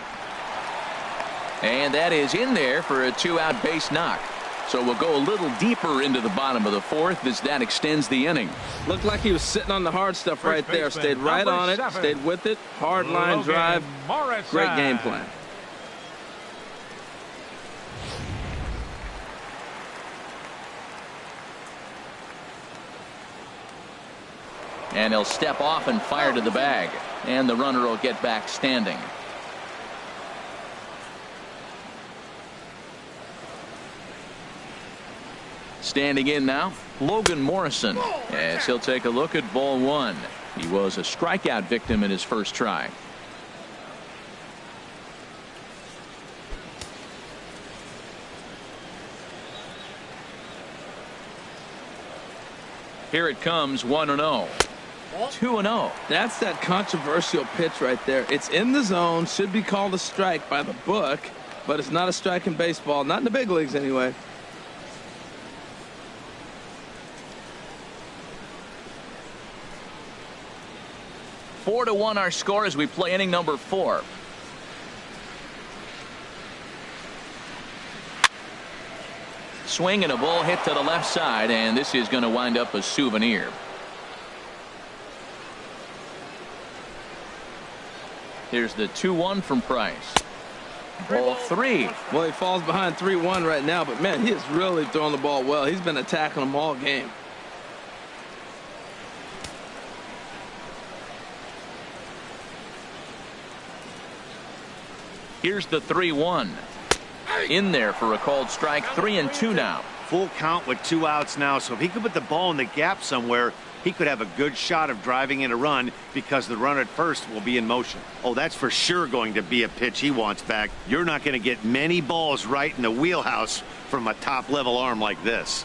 And that is in there for a 2-out base knock. So we'll go a little deeper into the bottom of the 4th as that extends the inning. Looked like he was sitting on the hard stuff right there. Stayed right on it, stayed with it. Hard line drive. Great game plan. And he'll step off and fire to the bag. And the runner will get back standing. Standing in now, Logan Morrison, as he'll take a look at ball one. He was a strikeout victim in his first try. Here it comes, 1-0. 2-0. That's that controversial pitch right there. It's in the zone, should be called a strike by the book, but it's not a strike in baseball, not in the big leagues anyway. Four to 1 our score as we play inning number 4. Swing and a ball hit to the left side, and this is going to wind up a souvenir. Here's the 2-1 from Price. Ball 3. Well, he falls behind 3-1 right now, but man, he is really throwing the ball well. He's been attacking them all game. Here's the 3-1. In there for a called strike. 3-2 now. Full count with 2 outs now, so if he could put the ball in the gap somewhere, he could have a good shot of driving in a run because the runner at first will be in motion. Oh, that's for sure going to be a pitch he wants back. You're not going to get many balls right in the wheelhouse from a top-level arm like this.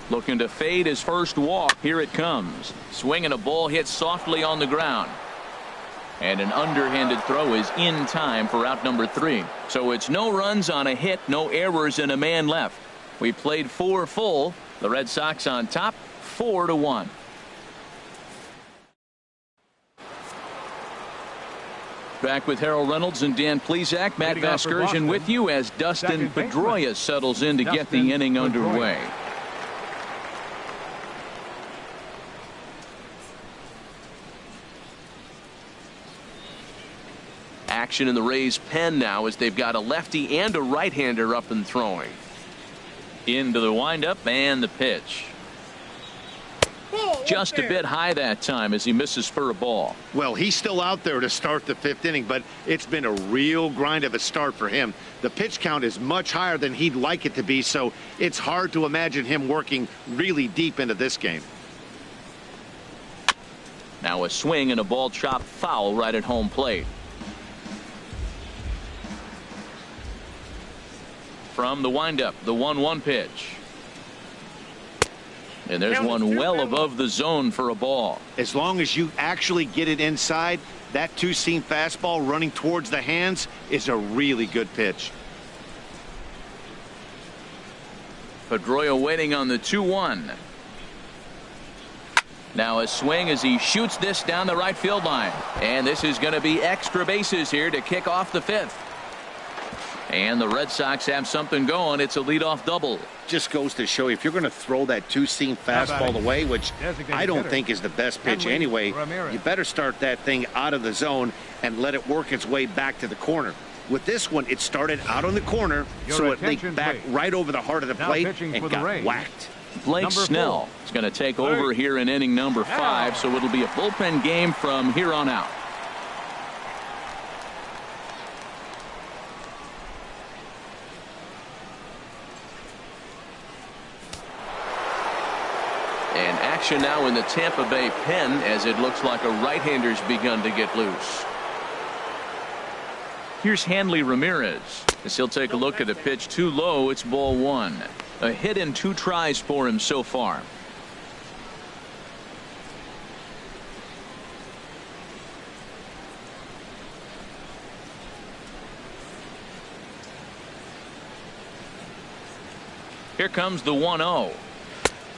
Looking to fade his first walk. Here it comes. Swinging a ball hit softly on the ground. And an underhanded throw is in time for out number 3. So it's no runs on a hit, no errors, and a man left. We played 4 full. The Red Sox on top, 4-1. Back with Harold Reynolds and Dan Plesac. Matt Vasgersian with you as Dustin Pedroia settles in to get the inning underway. Action in the Rays' pen now as they've got a lefty and a right-hander up and throwing. Into the windup and the pitch. Just a bit high that time as he misses for a ball. Well, he's still out there to start the 5th inning, but it's been a real grind of a start for him. The pitch count is much higher than he'd like it to be, so it's hard to imagine him working really deep into this game. Now a swing and a ball chopped foul right at home plate. From the windup, the 1-1 pitch. And there's one well above the zone for a ball. As long as you actually get it inside, that 2-seam fastball running towards the hands is a really good pitch. Pedroia waiting on the 2-1. Now a swing as he shoots this down the right field line. And this is going to be extra bases here to kick off the 5th. And the Red Sox have something going. It's a leadoff double. Just goes to show you, if you're going to throw that 2-seam fastball away, which I don't think is the best pitch anyway, you better start that thing out of the zone and let it work its way back to the corner. With this one, it started out on the corner, so it leaked back right over the heart of the plate and got whacked. Blake Snell is going to take over here in inning number 5, so it'll be a bullpen game from here on out. And action now in the Tampa Bay pen as it looks like a right-hander's begun to get loose. Here's Hanley Ramirez as he'll take a look at a pitch too low. It's ball 1. A hit in 2 tries for him so far. Here comes the 1-0.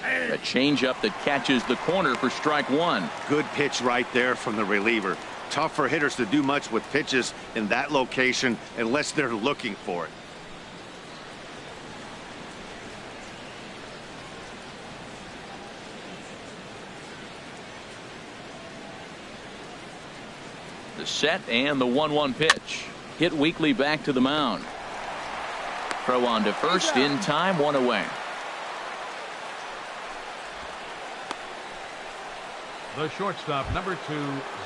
A changeup that catches the corner for strike 1. Good pitch right there from the reliever. Tough for hitters to do much with pitches in that location unless they're looking for it. The set and the 1-1 pitch. Hit weakly back to the mound. Throw on to first in time, 1 away. The shortstop, number 2.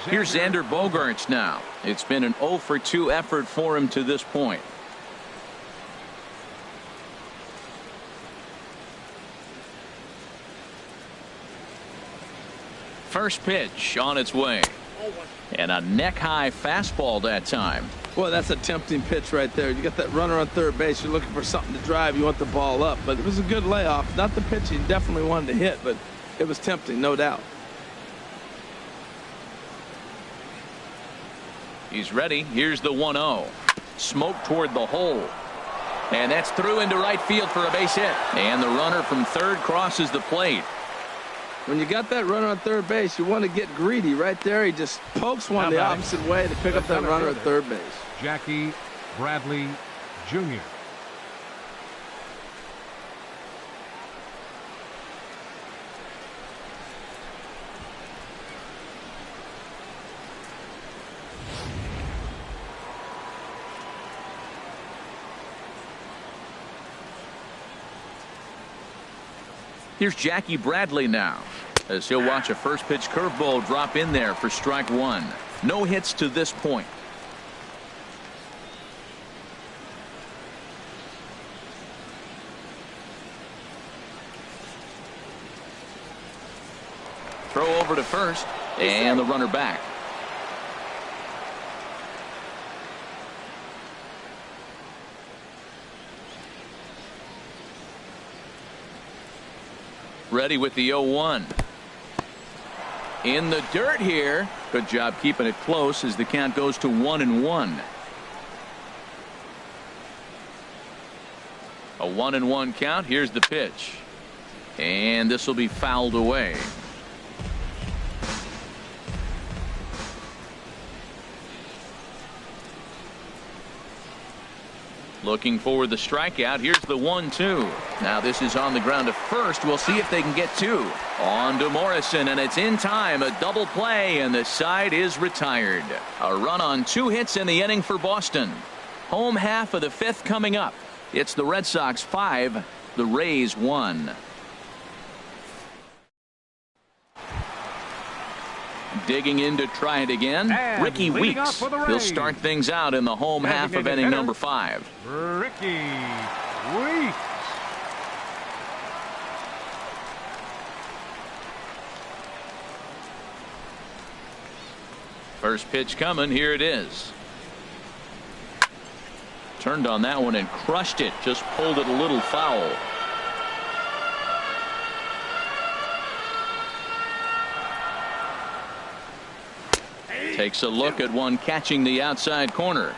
Here's Xander Bogaerts now. It's been an 0 for 2 effort for him to this point. First pitch on its way. And a neck-high fastball that time. Well, that's a tempting pitch right there. You got that runner on third base. You're looking for something to drive. You want the ball up. But it was a good layoff. Not the pitch he definitely wanted to hit, but it was tempting, no doubt. He's ready. Here's the 1-0. Smoke toward the hole. And that's through into right field for a base hit. And the runner from third crosses the plate. When you got that runner on third base, you want to get greedy right there. He just pokes one the opposite way to pick up that runner at third base. Jackie Bradley Jr. Here's Jackie Bradley now, as he'll watch a first pitch curveball drop in there for strike 1. No hits to this point. Throw over to first, and the runner back. Ready with the 0-1. In the dirt here. Good job keeping it close as the count goes to 1-1. A 1-1 count. Here's the pitch. And this will be fouled away. Looking for the strikeout. Here's the 1-2. Now this is on the ground to first. We'll see if they can get 2. On to Morrison, and it's in time. A double play, and the side is retired. A run on 2 hits in the inning for Boston. Home half of the 5th coming up. It's the Red Sox 5, the Rays 1. Digging in to try it again, And Ricky Weeks. He'll start things out in the home half of inning number 5. Ricky Weeks. First pitch coming. Here it is. Turned on that one and crushed it. Just pulled it a little foul. Takes a look at one catching the outside corner.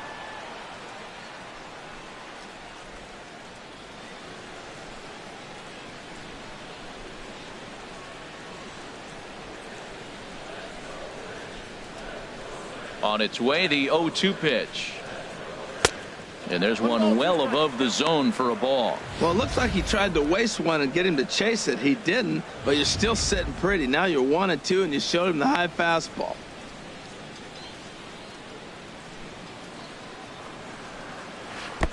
On its way, the 0-2 pitch. And there's one well above the zone for a ball. Well, it looks like he tried to waste one and get him to chase it. He didn't, but you're still sitting pretty. Now you're 1-2, and you showed him the high fastball.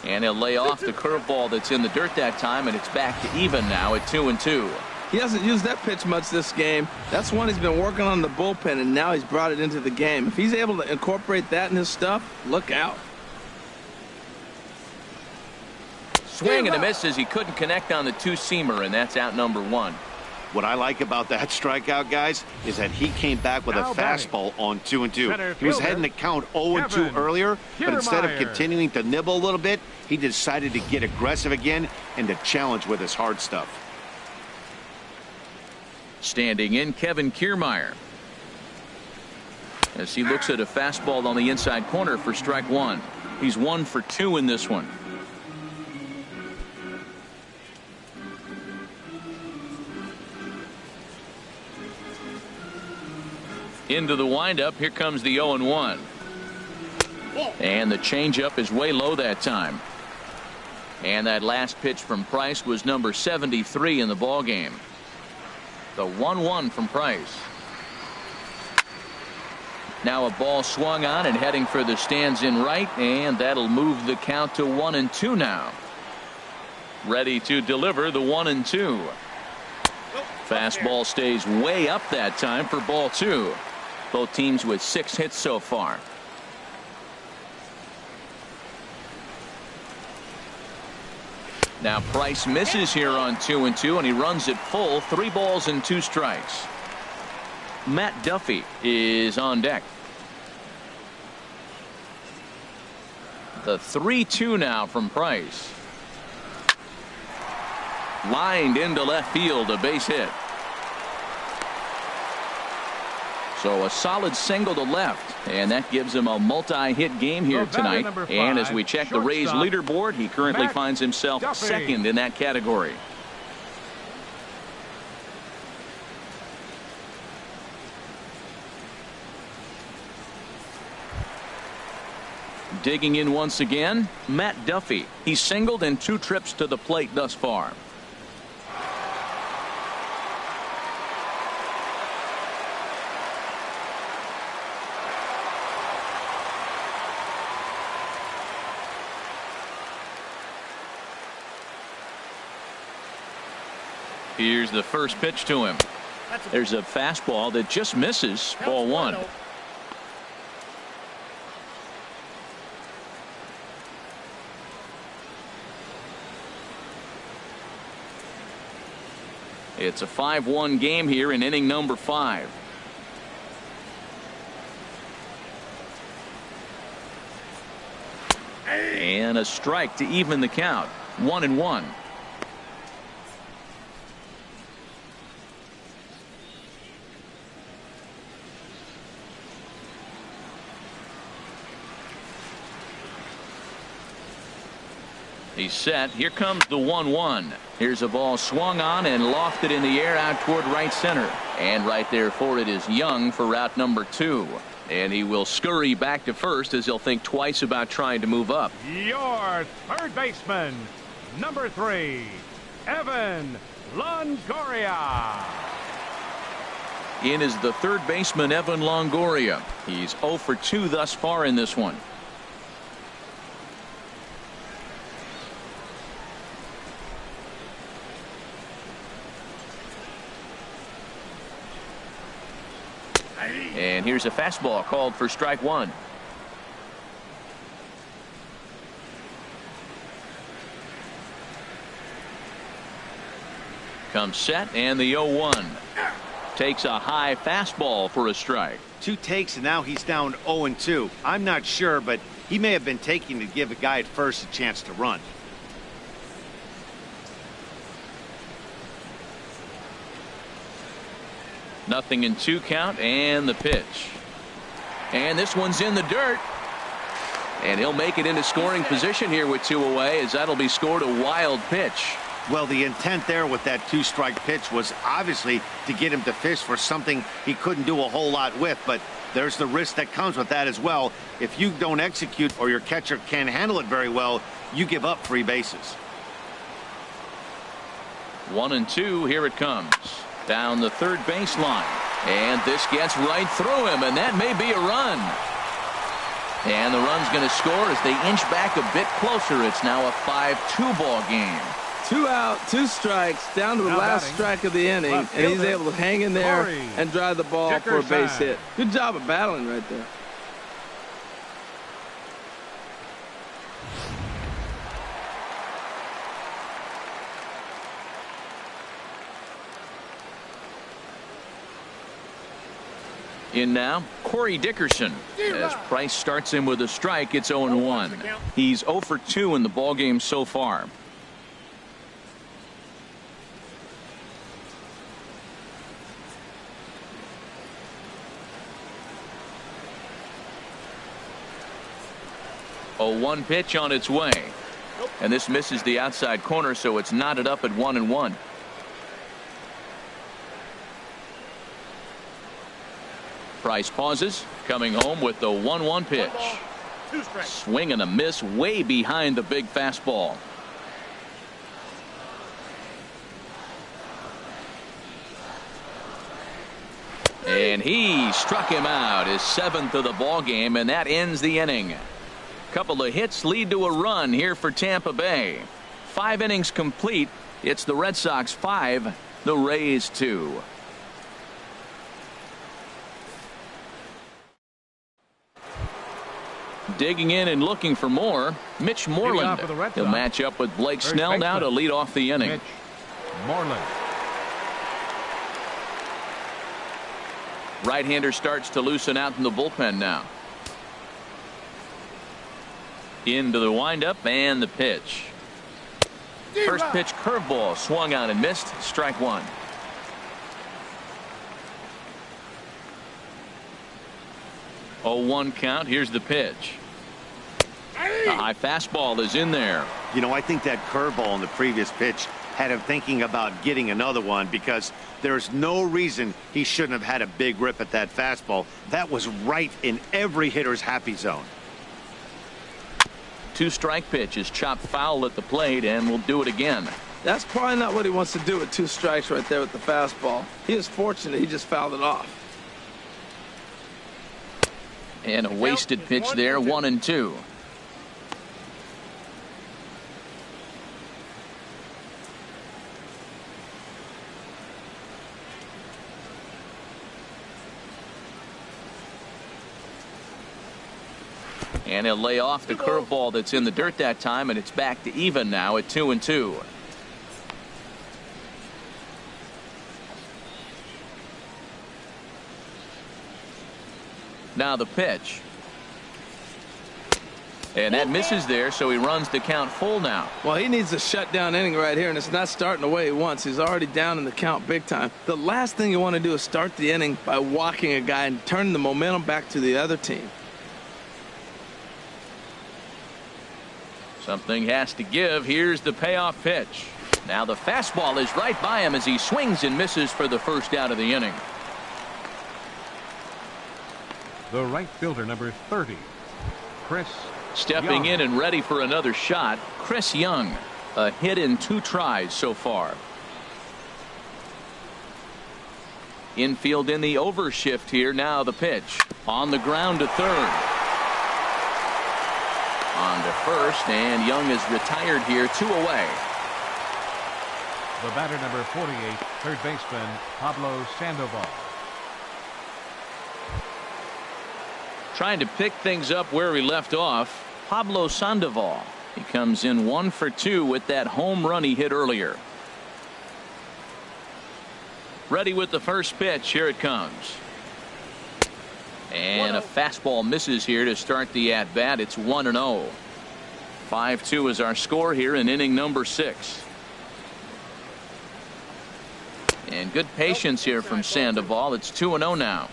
And he'll lay off the curveball that's in the dirt that time, and it's back to even now at 2-2. He hasn't used that pitch much this game. That's one he's been working on the bullpen, and now he's brought it into the game. If he's able to incorporate that in his stuff, look out. Swing and a miss as he couldn't connect on the 2-seamer, and that's out number 1. What I like about that strikeout, guys, is that he came back with a fastball on 2-2. He was heading to count 0-2 earlier, but instead of continuing to nibble a little bit, he decided to get aggressive again and to challenge with his hard stuff. Standing in, Kevin Kiermaier, as he looks at a fastball on the inside corner for strike 1. He's 1 for 2 in this one. Into the windup. Here comes the 0-1. And the changeup is way low that time. And that last pitch from Price was number 73 in the ball game. The 1-1 from Price. Now a ball swung on and heading for the stands in right, and that'll move the count to 1-2 now. Ready to deliver the 1-2. Fastball stays way up that time for ball 2. Both teams with 6 hits so far. Now Price misses here on 2-2, and he runs it full. 3 balls and 2 strikes. Matt Duffy is on deck. The 3-2 now from Price. Lined into left field, a base hit. So a solid single to left, and that gives him a multi-hit game here tonight. And as we check the Rays leaderboard, he currently finds himself second in that category. Digging in once again, Matt Duffy. He's singled in 2 trips to the plate thus far. Here's the first pitch to him. There's a fastball that just misses. Ball 1. It's a 5-1 game here in inning number 5. And a strike to even the count. 1-1. He's set. Here comes the 1-1. Here's a ball swung on and lofted in the air out toward right center. And right there for it is Young for route number 2. And he will scurry back to first as he'll think twice about trying to move up. Your third baseman, number 3, Evan Longoria. In is the third baseman, Evan Longoria. He's 0 for 2 thus far in this one. And here's a fastball called for strike 1. Comes set, and the 0-1. Takes a high fastball for a strike. 2 takes, and now he's down 0-2. I'm not sure, but he may have been taking to give a guy at first a chance to run. Nothing in 2 count, and the pitch. And this one's in the dirt. And he'll make it into scoring position here with 2 away, as that'll be scored a wild pitch. Well, the intent there with that 2-strike pitch was obviously to get him to fish for something he couldn't do a whole lot with, but there's the risk that comes with that as well. If you don't execute or your catcher can't handle it very well, you give up 3 bases. 1-2, here it comes. Down the third baseline. And this gets right through him, and that may be a run. And the run's going to score as they inch back a bit closer. It's now a 5-2 ball game. 2 out, 2 strikes, down to the last strike of the inning, and he's able to hang in there and drive the ball for a base hit. Good job of battling right there. In now, Corey Dickerson. As Price starts him with a strike, it's 0-1. He's 0 for 2 in the ballgame so far. A 1 pitch on its way. And this misses the outside corner, so it's knotted up at 1-1. Price pauses, coming home with the 1-1 pitch. Swing and a miss way behind the big fastball. And he struck him out, his 7th of the ball game, and that ends the inning. Couple of hits lead to a run here for Tampa Bay. 5 innings complete. It's the Red Sox 5 The Rays 2. Digging in and looking for more, Mitch Moreland. He'll match up with Blake Snell now to lead off the inning. Mitch Moreland. Right-hander starts to loosen out in the bullpen now. Into the windup and the pitch. First pitch curveball swung on and missed. Strike one. Oh, 1 count. Here's the pitch. The high fastball is in there. You know, I think that curveball in the previous pitch had him thinking about getting another one, because there's no reason he shouldn't have had a big rip at that fastball. That was right in every hitter's happy zone. 2-strike pitch is chopped foul at the plate, and will do it again. That's probably not what he wants to do with 2 strikes right there with the fastball. He is fortunate he just fouled it off. And a wasted pitch there, 1-2. And he'll lay off the curveball that's in the dirt that time, and it's back to even now at 2-2. Now the pitch. And that misses there, so he runs the count full now. Well, he needs a shutdown inning right here, and it's not starting the way he wants. He's already down in the count big time. The last thing you want to do is start the inning by walking a guy and turning the momentum back to the other team. Something has to give. Here's the payoff pitch. Now the fastball is right by him as he swings and misses for the first out of the inning. The right fielder, number 30, Chris Stepping Young. in and ready for another shot, Chris Young. A hit in 2 tries so far. Infield in the overshift here. Now the pitch. On the ground to third. On to first, and Young is retired here, 2 away. The batter, number 48, third baseman Pablo Sandoval. Trying to pick things up where we left off, Pablo Sandoval. He comes in 1 for 2 with that home run he hit earlier. Ready with the first pitch. Here it comes. And a fastball misses here to start the at-bat. It's 1-0. 5-2 is our score here in inning number 6. And good patience here from Sandoval. It's 2-0 now.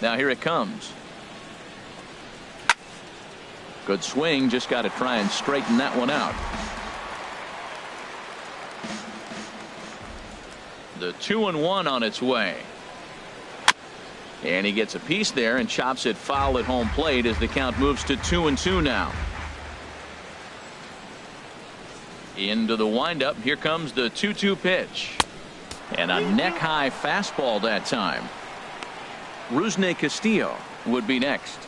Now here it comes. Good swing. Just got to try and straighten that one out. The 2-1 on its way. And he gets a piece there and chops it foul at home plate as the count moves to 2-2 now. Into the windup. Here comes the 2-2 pitch. And a neck-high fastball that time. Rusney Castillo would be next.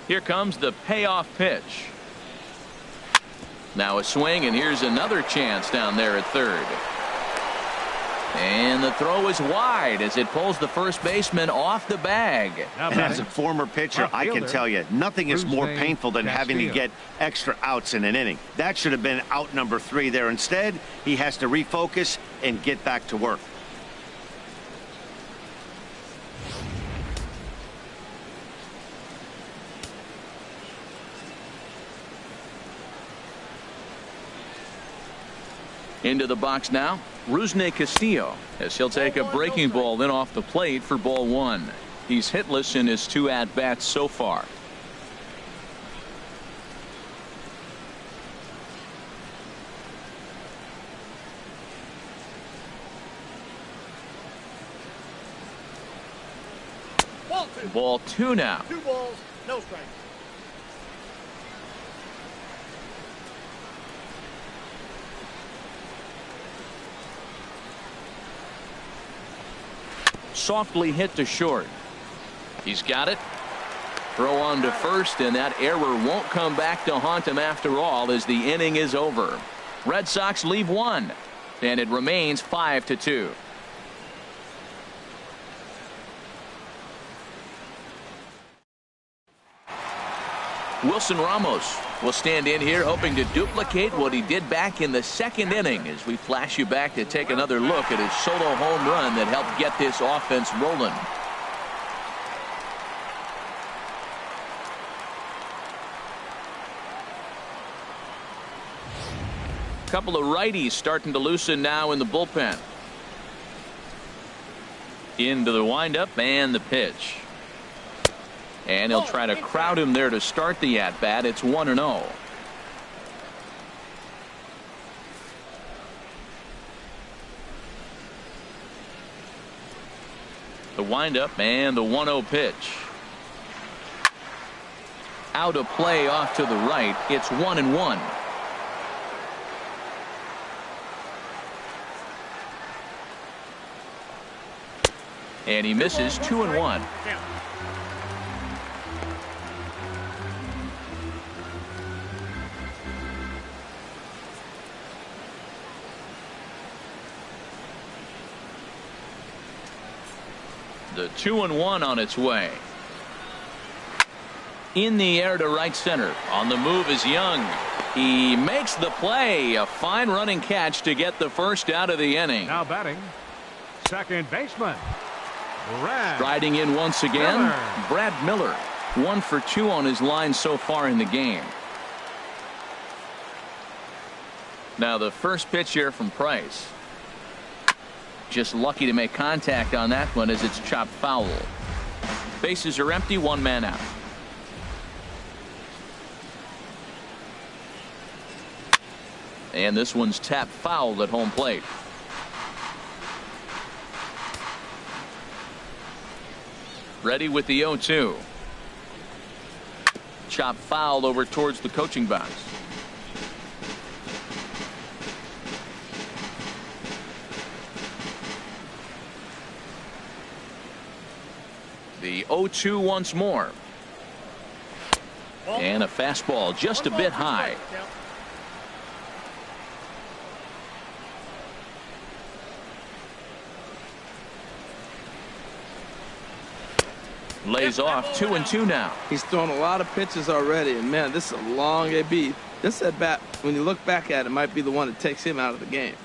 Here comes the payoff pitch. Now a swing, and here's another chance down there at third. And the throw is wide as it pulls the first baseman off the bag. And as a former pitcher, I can tell you, nothing is more painful than having to get extra outs in an inning. That should have been out number 3 there. Instead, he has to refocus and get back to work. Into the box now, Rusney Castillo, as he'll take a breaking ball in off the plate for ball 1. He's hitless in his 2 at-bats so far. Ball 2 now. 2 balls, no strikes. Softly hit to short. He's got it. Throw on to first, and that error won't come back to haunt him after all as the inning is over. Red Sox leave one, and it remains 5-2. Wilson Ramos will stand in here hoping to duplicate what he did back in the second inning as we flash you back to take another look at his solo home run that helped get this offense rolling. Couple of righties starting to loosen now in the bullpen. Into the windup and the pitch. And he'll try to crowd him there to start the at-bat. It's 1-0. The windup and the 1-0 pitch. Out of play off to the right. It's 1-1. And he misses 2-1. The 2-1 on its way. In the air to right center. On the move is Young. He makes the play. A fine running catch to get the first out of the inning. Now batting, second baseman. Striding in once again, Brad Miller. 1 for 2 on his line so far in the game. Now the first pitch here from Price. Just lucky to make contact on that one as it's chopped foul. Bases are empty, 1 man out. And this one's tapped foul at home plate. Ready with the 0-2. Chop foul over towards the coaching box. The 0-2 once more. And a fastball just a bit high. Lays off 2-2 now. He's thrown a lot of pitches already, and man, this is a long AB. This at bat, when you look back at it, might be the one that takes him out of the game.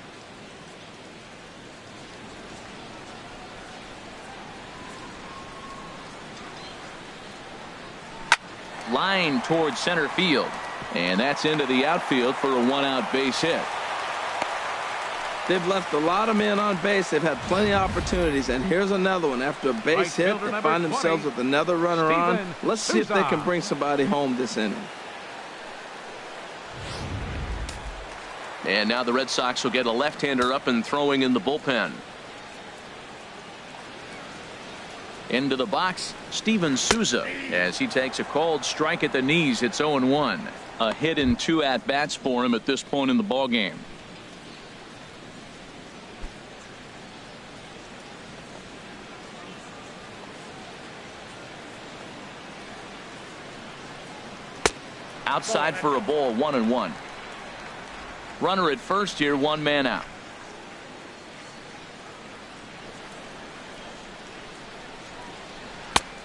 Line towards center field, and that's into the outfield for a 1-out base hit. They've left a lot of men on base. They've had plenty of opportunities, and here's another one. After a base hit, they find themselves with another runner on. Let's see if they can bring somebody home this inning. And now the Red Sox will get a left-hander up and throwing in the bullpen. Into the box, Steven Souza as he takes a cold strike at the knees. It's 0-1. A hit in 2 at-bats for him at this point in the ballgame. Outside for a ball, 1-1. Runner at first here, 1 man out.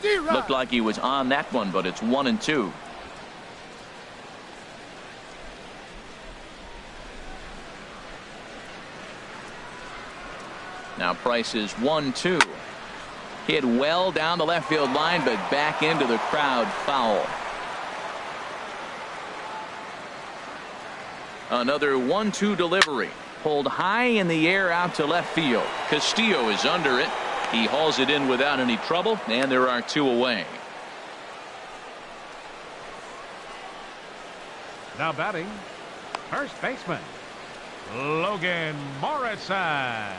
Looked like he was on that one, but it's 1-2. Now Price is 1-2. Hit well down the left field line, but back into the crowd, foul. Another 1-2 delivery. Pulled high in the air out to left field. Castillo is under it. He hauls it in without any trouble, and there are 2 away. Now batting, first baseman, Logan Morrison.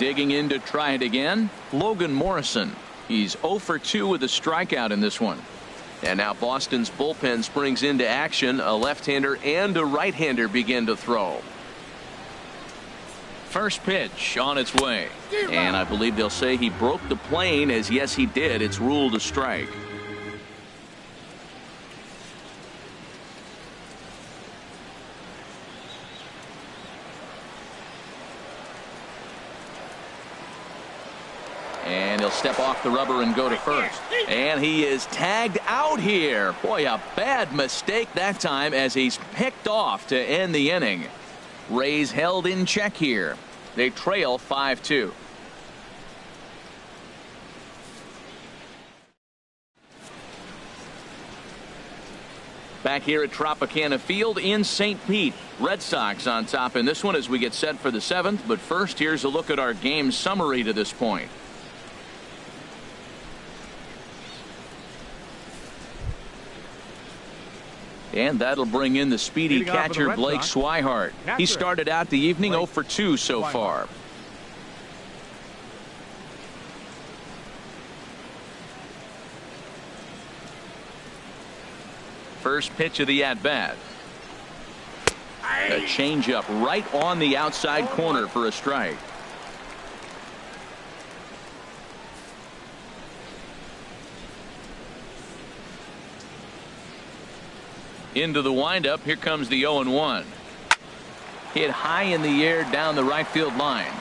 Digging in to try it again, Logan Morrison. He's 0 for 2 with a strikeout in this one. And now Boston's bullpen springs into action. A left-hander and a right-hander begin to throw. First pitch on its way. And I believe they'll say he broke the plane, as yes he did. It's ruled a strike. And he'll step off the rubber and go to first. And he is tagged out here. Boy, a bad mistake that time as he's picked off to end the inning. Rays held in check here. They trail 5-2. Back here at Tropicana Field in St. Pete. Red Sox on top in this one as we get set for the 7th. But first, here's a look at our game summary to this point. And that'll bring in the speedy catcher Blake Swihart. He started out the evening 0 for 2 so far. First pitch of the at-bat. A changeup right on the outside corner for a strike. Into the windup. Here comes the 0-1. Hit high in the air down the right field line.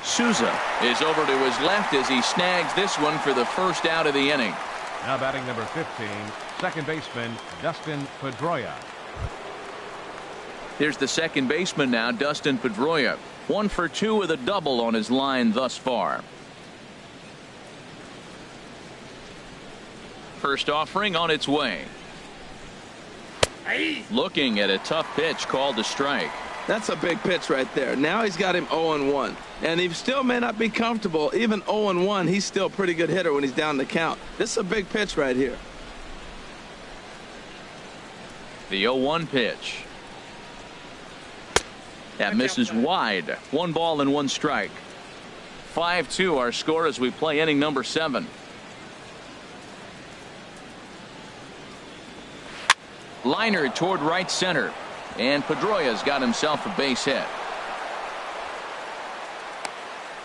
Souza is over to his left as he snags this one for the first out of the inning. Now batting number 15, second baseman Dustin Pedroia. Here's the second baseman now, Dustin Pedroia. 1 for 2 with a double on his line thus far. First offering on its way. Looking at a tough pitch called a strike. That's a big pitch right there. Now he's got him 0-1. And he still may not be comfortable. Even 0-1, he's still a pretty good hitter when he's down the count. This is a big pitch right here. The 0-1 pitch. That misses wide. 1 ball and 1 strike. 5-2 our score as we play inning number 7. Liner toward right center. And Pedroia's got himself a base hit.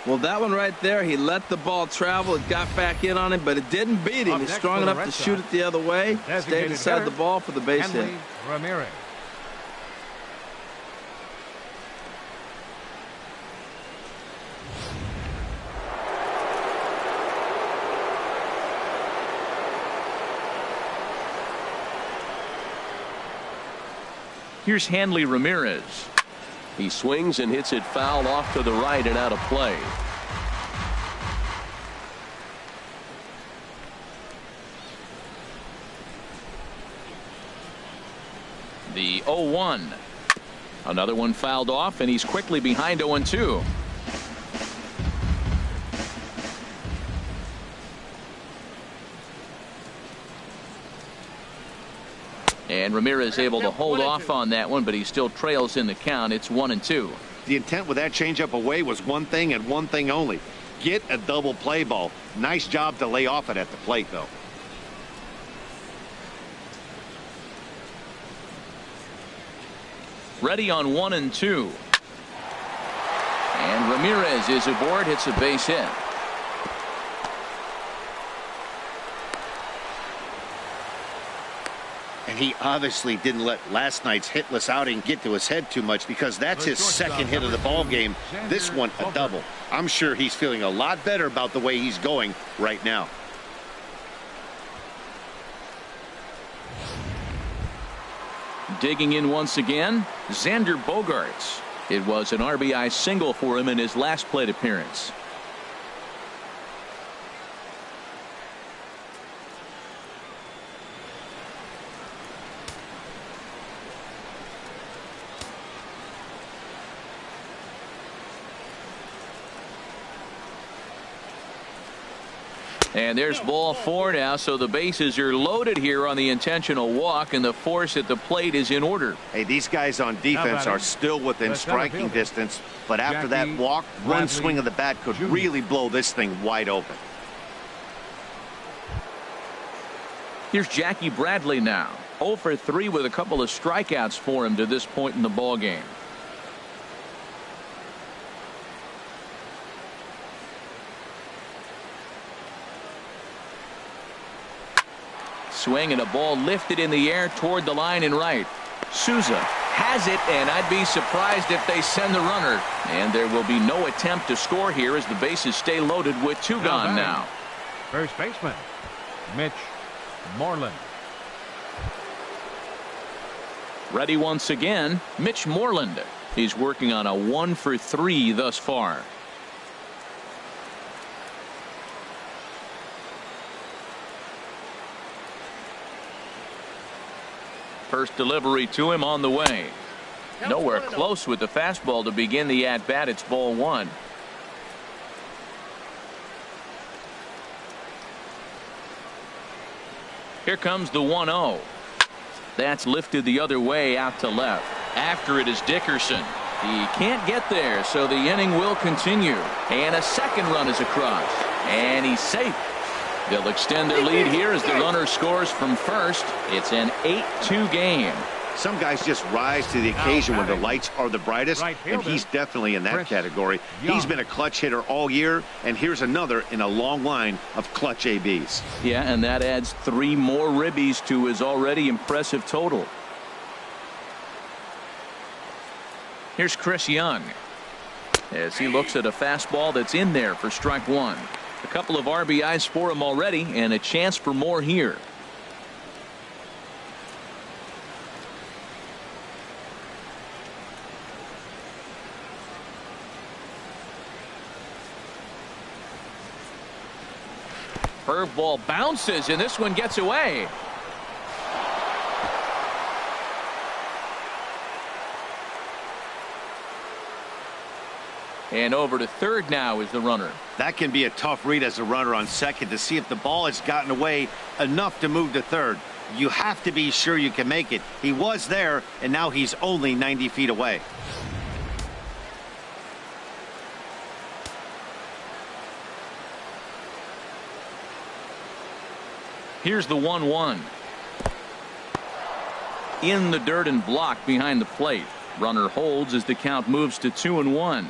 Well, that one right there, he let the ball travel. It got back in on him, but it didn't beat him. He's strong enough to shoot it the other way. Stayed inside the ball for the base hit. Ramirez. Here's Hanley Ramirez. He swings and hits it foul off to the right and out of play. The 0-1. Another one fouled off, and he's quickly behind 0-2. And Ramirez able to hold off on that one, but he still trails in the count. It's 1-2. The intent with that changeup away was one thing and one thing only. Get a double play ball. Nice job to lay off it at the plate, though. Ready on 1-2. And Ramirez is aboard, hits a base hit. And he obviously didn't let last night's hitless outing get to his head too much, because that's his second hit of the ball game. This one a double. I'm sure he's feeling a lot better about the way he's going right now. Digging in once again, Xander Bogaerts. It was an RBI single for him in his last plate appearance. And there's ball 4 now, so the bases are loaded here on the intentional walk, and the force at the plate is in order. Hey, these guys on defense are still within striking distance, but after that walk, one swing of the bat could really blow this thing wide open. Here's Jackie Bradley now. 0 for 3 with a couple of strikeouts for him to this point in the ball game. swing and a ball lifted in the air toward the line and right. SOUZA has it, and I'd be surprised if they send the runner. And there will be no attempt to score here as the bases stay loaded with two gone now. First baseman, Mitch Moreland. Ready once again, Mitch Moreland. He's working on a 1-for-3 thus far. First delivery to him on the way. Nowhere close with the fastball to begin the at-bat. It's ball one. Here comes the 1-0. That's lifted the other way out to left. After it is Dickerson. He can't get there, so the inning will continue. And a second run is across. And he's safe. They'll extend their lead here as the runner scores from first. It's an 8-2 game. Some guys just rise to the occasion when the lights are the brightest, and he's definitely in that category. He's been a clutch hitter all year, and here's another in a long line of clutch ABs. Yeah, and that adds 3 more ribbies to his already impressive total. Here's Chris Young as he looks at a fastball that's in there for strike one. A couple of RBIs for him already, and a chance for more here. Curveball bounces, and this one gets away. And over to third now is the runner. That can be a tough read as a runner on second to see if the ball has gotten away enough to move to third. You have to be sure you can make it. He was there, and now he's only 90 feet away. Here's the 1-1. In the dirt and blocked behind the plate. Runner holds as the count moves to 2-1.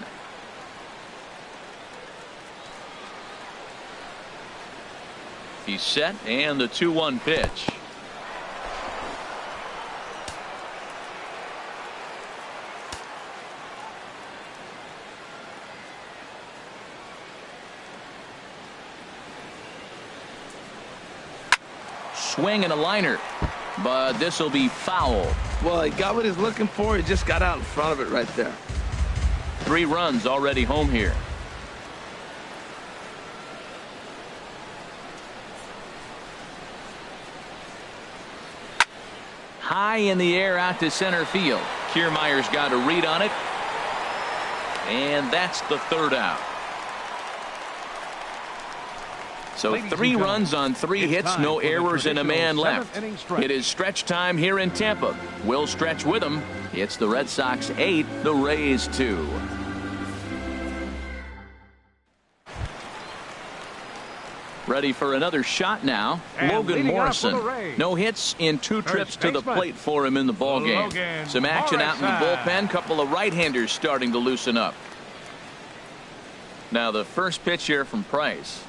He's set, and the 2-1 pitch. Swing and a liner, but this will be foul. Well, he got what he's looking for. He just got out in front of it right there. 3 runs already home here. High in the air out to center field. Kiermaier's got a read on it. And that's the third out. So 3 runs on 3 hits, no errors, and a man left. It is stretch time here in Tampa. We'll stretch with them. It's the Red Sox 8, the Rays 2. Ready for another shot now. And Logan Morrison. Rays. No hits in 2 trips to the plate for him in the ballgame. Logan Some action out in the Morrison. bullpen. Couple of right-handers starting to loosen up. Now the first pitch here from Price.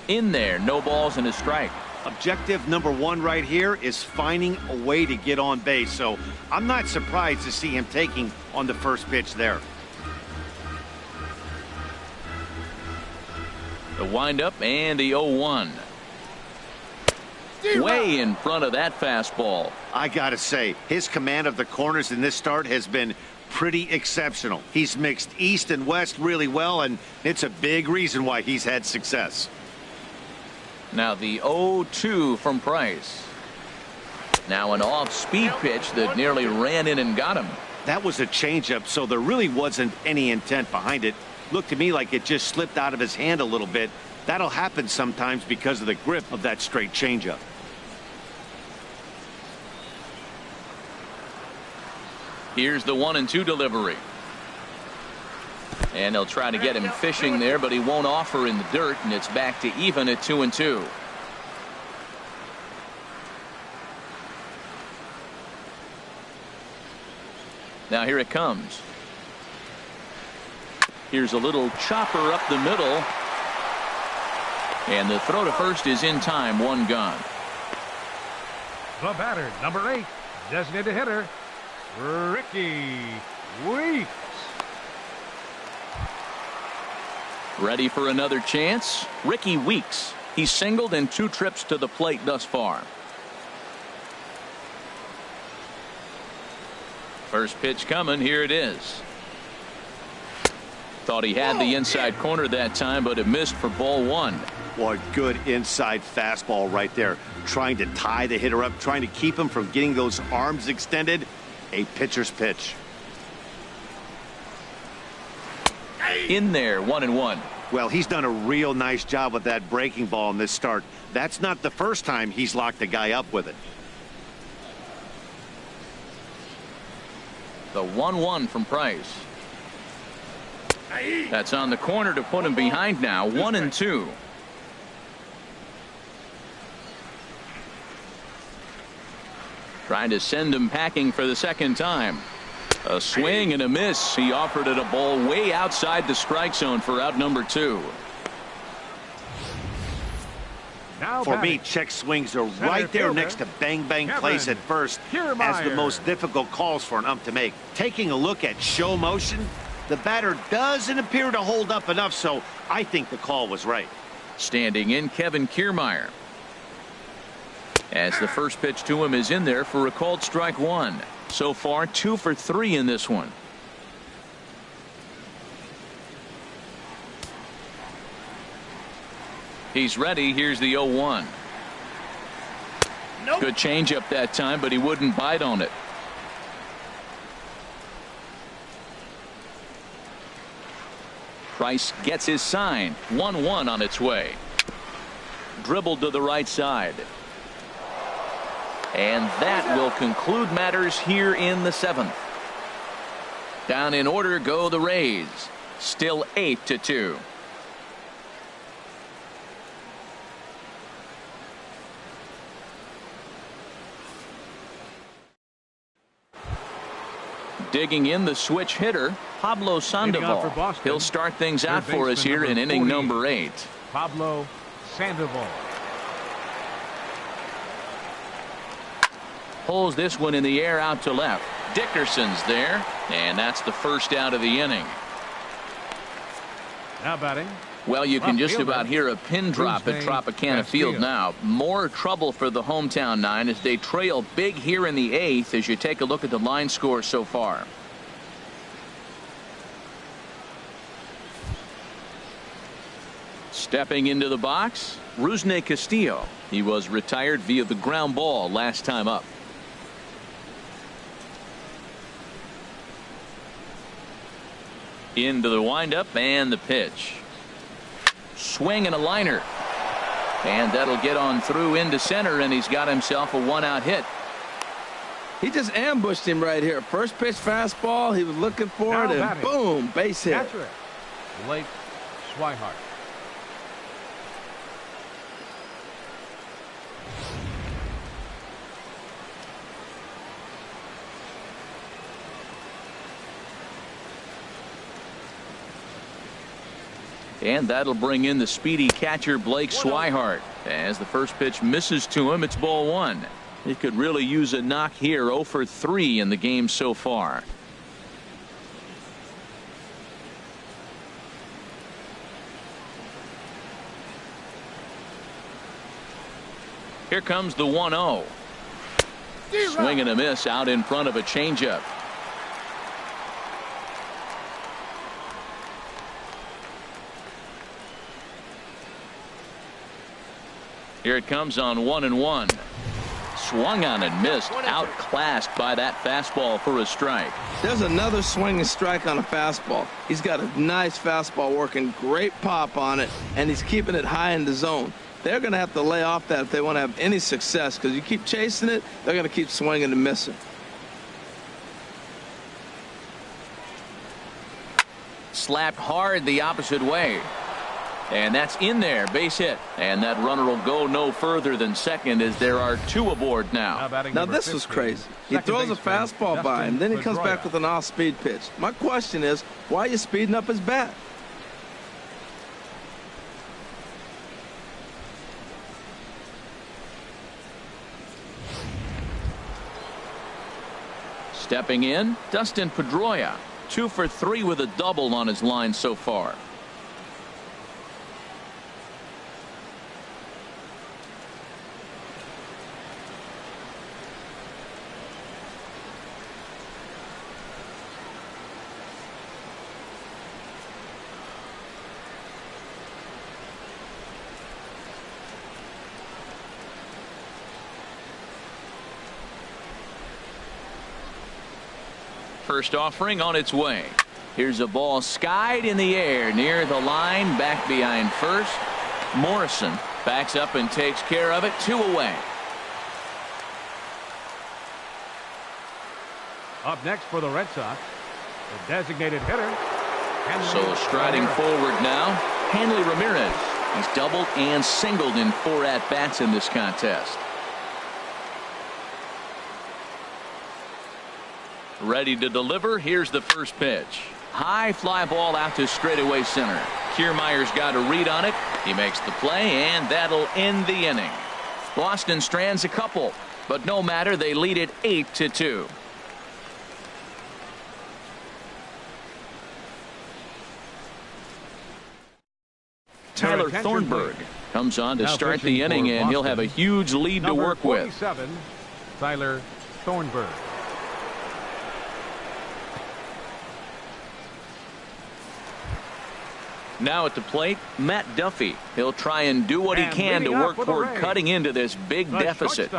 In there, no balls and a strike. Objective number 1 right here is finding a way to get on base. So I'm not surprised to see him taking on the first pitch there. The windup and the 0-1. Way in front of that fastball. I gotta say, his command of the corners in this start has been pretty exceptional. He's mixed east and west really well, and it's a big reason why he's had success. Now the 0-2 from Price. Now an off-speed pitch that nearly ran in and got him. That was a changeup, so there really wasn't any intent behind it. Looked to me like it just slipped out of his hand a little bit. That'll happen sometimes because of the grip of that straight changeup. Here's the 1-2 delivery. And they'll try to get him fishing there, but he won't offer in the dirt, and it's back to even at 2-2. Now here it comes. Here's a little chopper up the middle. And the throw to first is in time, 1 gone. The batter, number 8, designated hitter, Ricky Weeks. Ready for another chance? Ricky Weeks. He's singled in 2 trips to the plate thus far. First pitch coming. Here it is. Thought he had the inside corner that time, but it missed for ball 1. What good inside fastball right there. Trying to tie the hitter up, trying to keep him from getting those arms extended. A pitcher's pitch. In there, 1-1. Well, he's done a real nice job with that breaking ball in this start. That's not the first time he's locked the guy up with it. The 1-1 from Price. That's on the corner to put him behind now. 1-2. Trying to send him packing for the second time. A swing and a miss. He offered it a ball way outside the strike zone for out number 2. Now for me, check swings are right there next to bang bang plays at first as the most difficult calls for an ump to make. Taking a look at show motion, the batter doesn't appear to hold up enough, so I think the call was right. Standing in, Kevin Kiermaier. As the first pitch to him is in there for a called strike 1. So far 2 for 3 in this one. He's ready. Here's the 0-1. Nope. Good changeup that time, but he wouldn't bite on it. Price gets his sign. 1-1 on its way. Dribbled to the right side. And that will conclude matters here in the 7th. Down in order go the Rays. Still 8-2. Digging in the switch hitter, Pablo Sandoval. He'll start things out for us here in inning number 8. Pablo Sandoval. Pulls this one in the air out to left. Dickerson's there, and that's the first out of the inning. Now batting. Well, you can just about hear a pin drop at Tropicana Field now. More trouble for the hometown 9 as they trail big here in the 8th as you take a look at the line score so far. Stepping into the box, Rusney Castillo. He was retired via the ground ball last time up. Into the windup and the pitch. Swing and a liner. And that'll get on through into center, and he's got himself a 1-out hit. He just ambushed him right here. First pitch fastball. He was looking for it, and boom, base hit. Blake Swihart. And that'll bring in the speedy catcher Blake Swihart. As the first pitch misses to him, it's ball 1. He could really use a knock here. 0 for 3 in the game so far. Here comes the 1-0. Swing and a miss out in front of a changeup. Here it comes on 1-1. Swung on and missed. Outclassed by that fastball for a strike. There's another swing and strike on a fastball. He's got a nice fastball working, great pop on it, and he's keeping it high in the zone. They're going to have to lay off that if they want to have any success, because you keep chasing it, they're going to keep swinging and missing. Slapped hard the opposite way. And that's in there, base hit. And that runner will go no further than second as there are 2 aboard now. Now this was crazy. He throws a fastball by him, then he comes back with an off-speed pitch. My question is, why are you speeding up his bat? Stepping in, Dustin Pedroia. 2 for 3 with a double on his line so far. First offering on its way. Here's a ball skied in the air near the line, back behind first. Morrison backs up and takes care of it. 2 away. Up next for the Red Sox, the designated hitter. So striding forward now, Hanley Ramirez. He's doubled and singled in 4 at-bats in this contest. Ready to deliver. Here's the first pitch. High fly ball out to straightaway center. Kiermaier's got a read on it. He makes the play, and that'll end the inning. Boston strands a couple, but no matter, they lead it 8-2. Tyler Thornburg comes on to start the inning, and he'll have a huge lead to work with. Tyler Thornburg. Now at the plate, Matt Duffy. He'll try and do what he can to work toward cutting into this big deficit.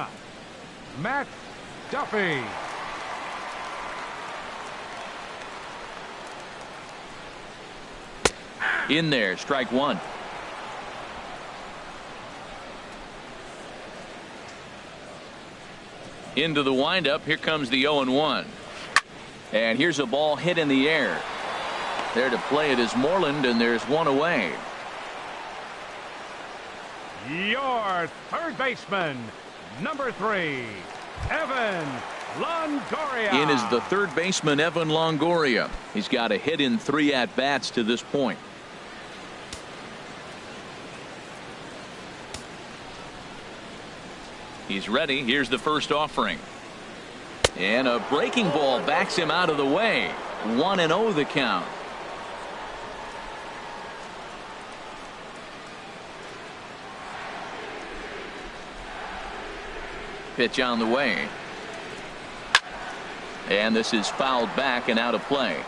Matt Duffy. In there, strike 1. Into the windup. Here comes the 0-1. And here's a ball hit in the air. There to play it is Moreland, and there's 1 away. Your third baseman, number 3, Evan Longoria. In is the third baseman, Evan Longoria. He's got a hit in 3 at-bats to this point. He's ready. Here's the first offering. And a breaking ball backs him out of the way. 1-0 the count. Pitch on the way. And this is fouled back and out of play.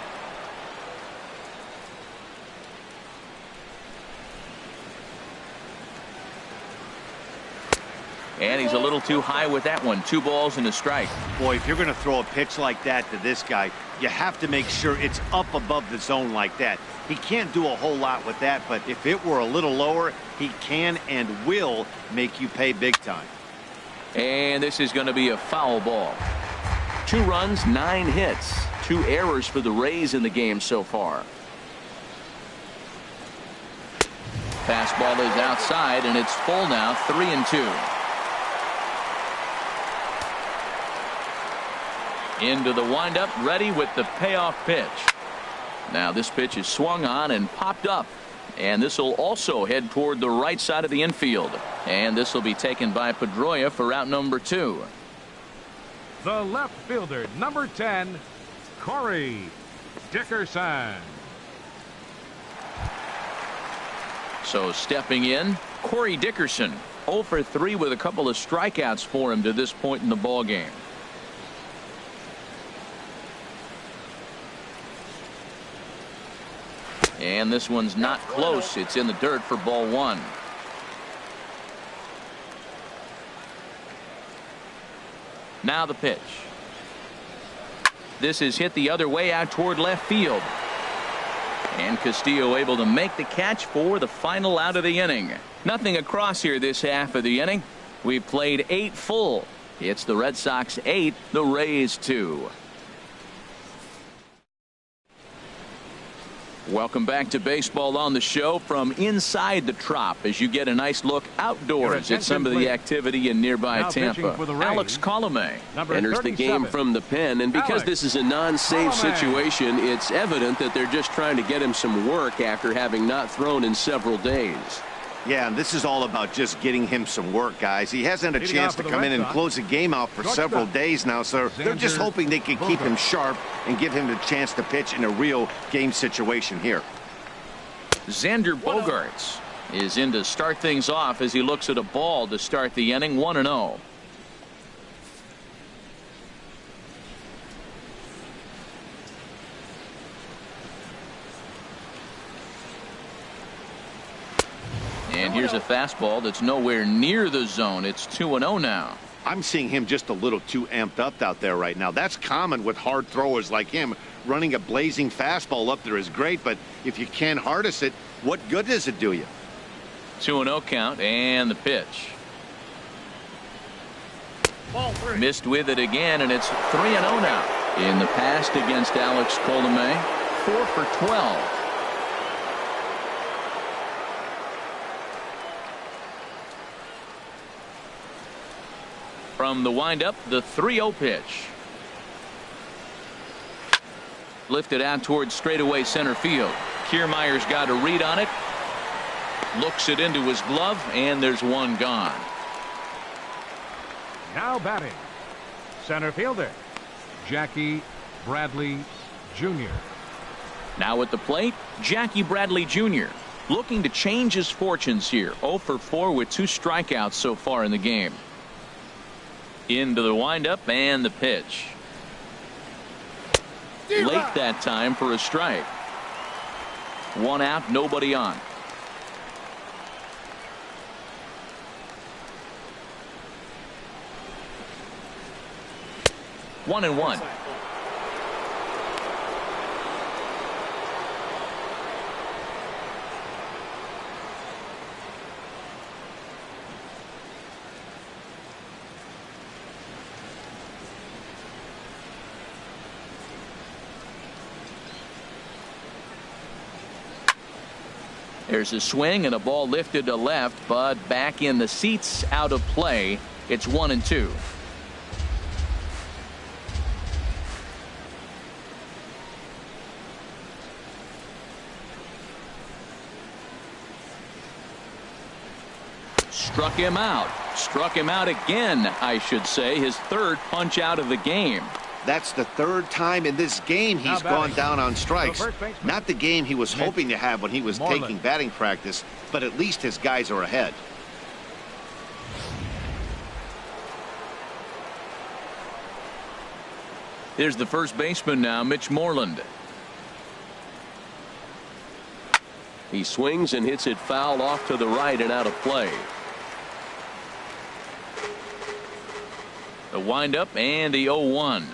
And he's a little too high with that one. 2 balls and a strike. Boy, if you're going to throw a pitch like that to this guy, you have to make sure it's up above the zone like that. He can't do a whole lot with that, but if it were a little lower, he can and will make you pay big time. And this is going to be a foul ball. 2 runs, 9 hits, 2 errors for the Rays in the game so far. Fastball is outside, and it's full now. 3-2. Into the windup, ready with the payoff pitch. Now this pitch is swung on and popped up. And this will also head toward the right side of the infield. And this will be taken by Pedroia for out number 2. The left fielder, number 10, Corey Dickerson. So stepping in, Corey Dickerson. 0 for 3 with a couple of strikeouts for him to this point in the ball game. And this one's not close. It's in the dirt for ball 1. Now the pitch. This is hit the other way out toward left field. And Castillo able to make the catch for the final out of the inning. Nothing across here this half of the inning. We've played 8 full. It's the Red Sox 8, the Rays 2. Welcome back to Baseball on the Show from inside the Trop as you get a nice look outdoors at some of the activity in nearby Tampa. Alex Colomé enters the game from the pen, and because this is a non-save situation, it's evident that they're just trying to get him some work after having not thrown in several days. Yeah, and this is all about just getting him some work, guys. He hasn't had a chance to come in and close the game out for several days now, so they're just hoping they can keep him sharp and give him the chance to pitch in a real game situation here. Xander Bogaerts is in to start things off as he looks at a ball to start the inning. 1-0. And here's a fastball that's nowhere near the zone. It's 2-0 now. I'm seeing him just a little too amped up out there right now. That's common with hard throwers like him. Running a blazing fastball up there is great, but if you can't harness it, what good does it do you? 2-0 count, and the pitch. Missed with it again, and it's 3-0 now. In the past against Alex Colomé, 4 for 12. From the windup, the 3-0 pitch. Lifted out towards straightaway center field. Kiermaier's got a read on it. Looks it into his glove, and there's one gone. Now batting, center fielder, Jackie Bradley Jr. Now at the plate, Jackie Bradley Jr. looking to change his fortunes here. 0 for 4 with 2 strikeouts so far in the game. Into the windup and the pitch. Late that time for a strike. 1 out, nobody on. One and one. There's a swing and a ball lifted to left, but back in the seats, out of play. It's 1-2. Struck him out. Struck him out again, I should say. His 3rd punch out of the game. That's the 3rd time in this game he's gone down on strikes. Not the game he was hoping to have when he was taking batting practice, but at least his guys are ahead. Here's the first baseman now, Mitch Moreland. He swings and hits it foul off to the right and out of play. The windup and the 0-1.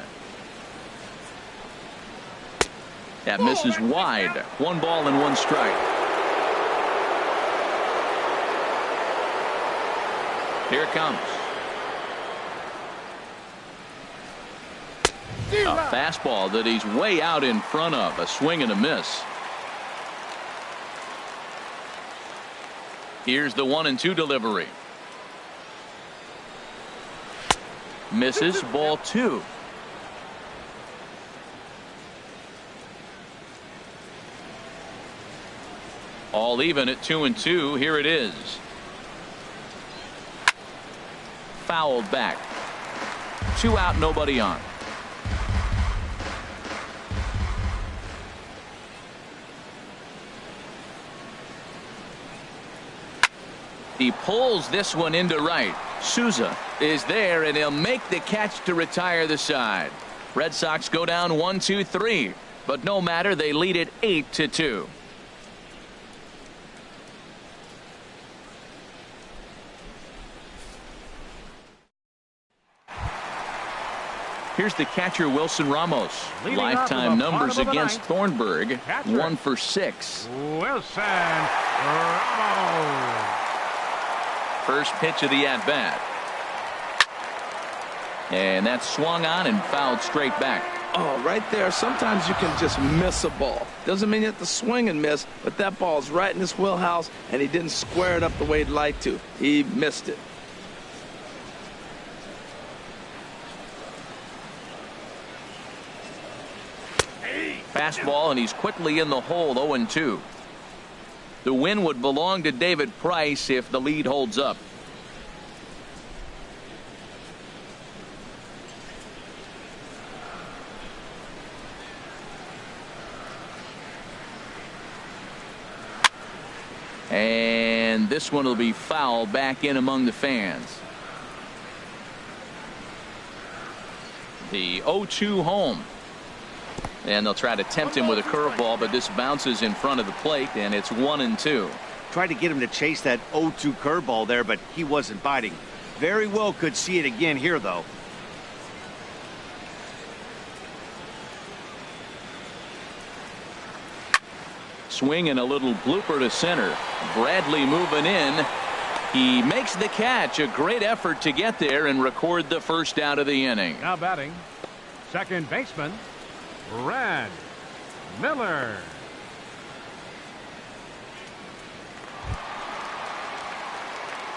That misses wide. 1 ball and 1 strike. Here it comes. A fastball that he's way out in front of. A swing and a miss. Here's the 1-2 delivery. Misses, ball 2. All even at 2-2. Here it is. Fouled back. 2 out, nobody on. He pulls this one into right. Souza is there, and he'll make the catch to retire the side. Red Sox go down 1-2-3, but no matter, they lead it 8-2. Here's the catcher, Wilson Ramos. Lifetime numbers against Thornburg, 1 for 6. Wilson Ramos. First pitch of the at-bat. And that's swung on and fouled straight back. Oh, right there. Sometimes you can just miss a ball. Doesn't mean you have to swing and miss, but that ball's right in his wheelhouse, and he didn't square it up the way he'd like to. He missed it. Fastball, and he's quickly in the hole. 0-2. The win would belong to David Price if the lead holds up. And this one will be fouled back in among the fans. The 0-2 home. And they'll try to tempt him with a curveball, but this bounces in front of the plate, and it's 1-2. Tried to get him to chase that 0-2 curveball there, but he wasn't biting. Very well could see it again here, though. Swing and a little blooper to center. Bradley moving in. He makes the catch. A great effort to get there and record the first out of the inning. Now batting, second baseman, Brad Miller.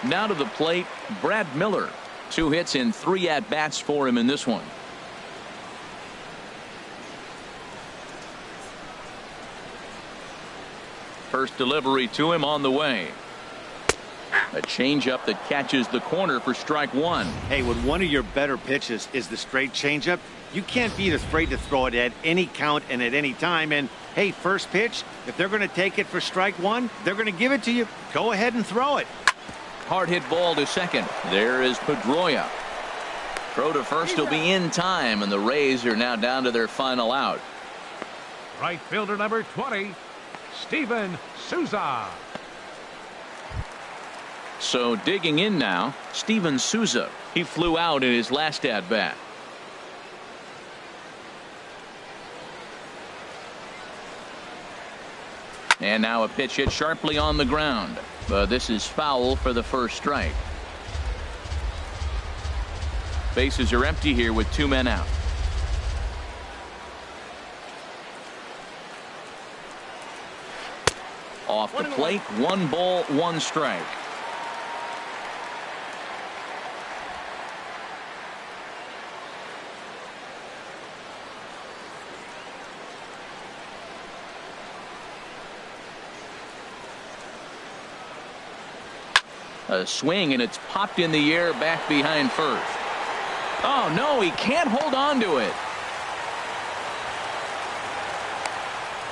Now to the plate, Brad Miller. 2 hits in 3 at-bats for him in this one. First delivery to him on the way. A changeup that catches the corner for strike 1. Hey, when one of your better pitches is the straight changeup, you can't be afraid to throw it at any count and at any time. And hey, first pitch, if they're going to take it for strike 1, they're going to give it to you. Go ahead and throw it. Hard hit ball to second. There is Pedroia. Throw to first will be in time, and the Rays are now down to their final out. Right fielder number 20, Steven Souza. So digging in now, Steven Souza. He flew out in his last at bat. And now a pitch hit sharply on the ground, but this is foul for the first strike. Bases are empty here with 2 men out. Off the plate, 1 ball, 1 strike. A swing, and it's popped in the air back behind first. Oh, no, he can't hold on to it.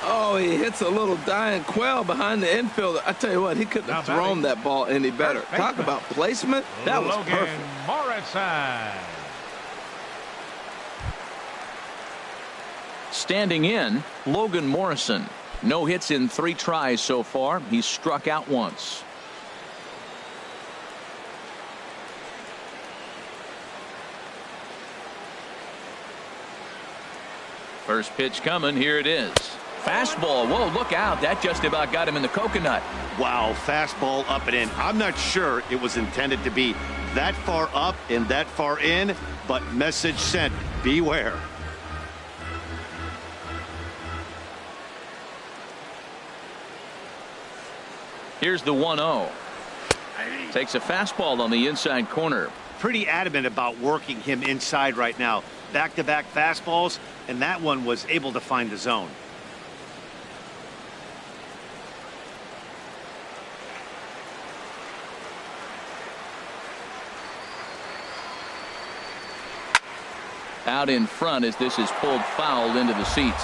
Oh, he hits a little dying quail behind the infielder. I tell you what, he couldn't have thrown that ball any better. Talk about placement. That was Logan perfect. Morrison. Standing in, Logan Morrison. No hits in 3 tries so far. He's struck out once. First pitch coming. Here it is. Fastball. Whoa, look out. That just about got him in the coconut. Wow, fastball up and in. I'm not sure it was intended to be that far up and that far in, but message sent. Beware. Here's the 1-0. Takes a fastball on the inside corner. Pretty adamant about working him inside right now. Back-to-back fastballs, and that one was able to find the zone. Out in front as this is pulled foul into the seats.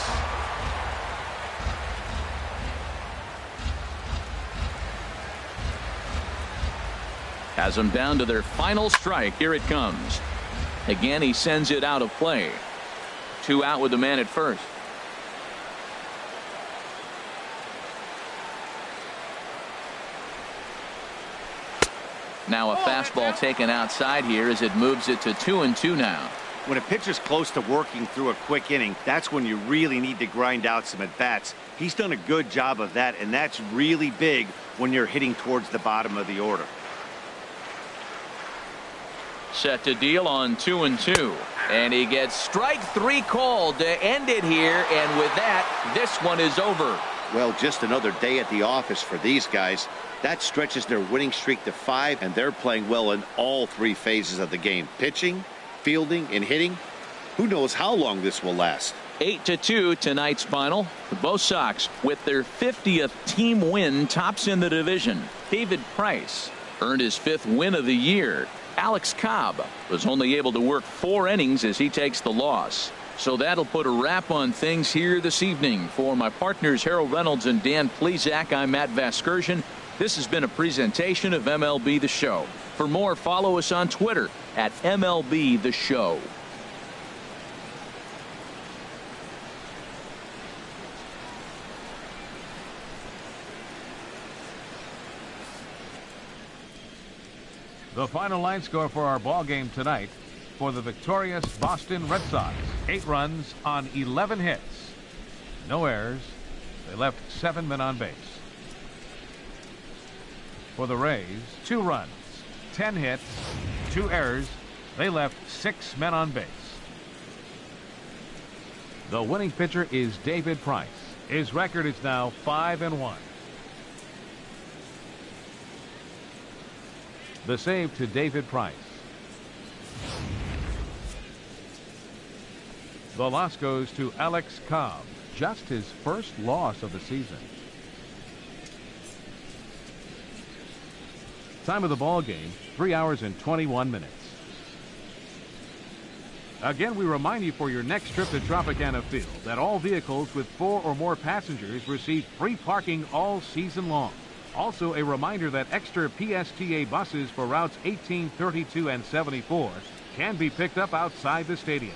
Has them down to their final strike. Here it comes. Again, he sends it out of play. 2 out with the man at first. Now a fastball taken outside here as it moves it to 2-2 now. When a pitcher's close to working through a quick inning, that's when you really need to grind out some at-bats. He's done a good job of that, and that's really big when you're hitting towards the bottom of the order. Set to deal on 2-2, and he gets strike 3 called to end it here, and with that, this one is over. Well, just another day at the office for these guys. That stretches their winning streak to 5, and they're playing well in all 3 phases of the game: pitching, fielding, and hitting. Who knows how long this will last? 8-2 tonight's final. Both Sox, with their 50th team win, tops in the division. David Price earned his 5th win of the year. Alex Cobb was only able to work 4 innings as he takes the loss. So that'll put a wrap on things here this evening. For my partners Harold Reynolds and Dan Plesac, I'm Matt Vasgersian. This has been a presentation of MLB The Show. For more, follow us on Twitter at MLB The Show. The final line score for our ball game tonight for the victorious Boston Red Sox: 8 runs on 11 hits. No errors. They left 7 men on base. For the Rays, 2 runs, 10 hits, 2 errors. They left 6 men on base. The winning pitcher is David Price. His record is now 5-1. The save to David Price. The loss goes to Alex Cobb. Just his first loss of the season. Time of the ball game, 3 hours and 21 minutes. Again, we remind you for your next trip to Tropicana Field that all vehicles with 4 or more passengers receive free parking all season long. Also, a reminder that extra PSTA buses for routes 18, 32, and 74 can be picked up outside the stadium.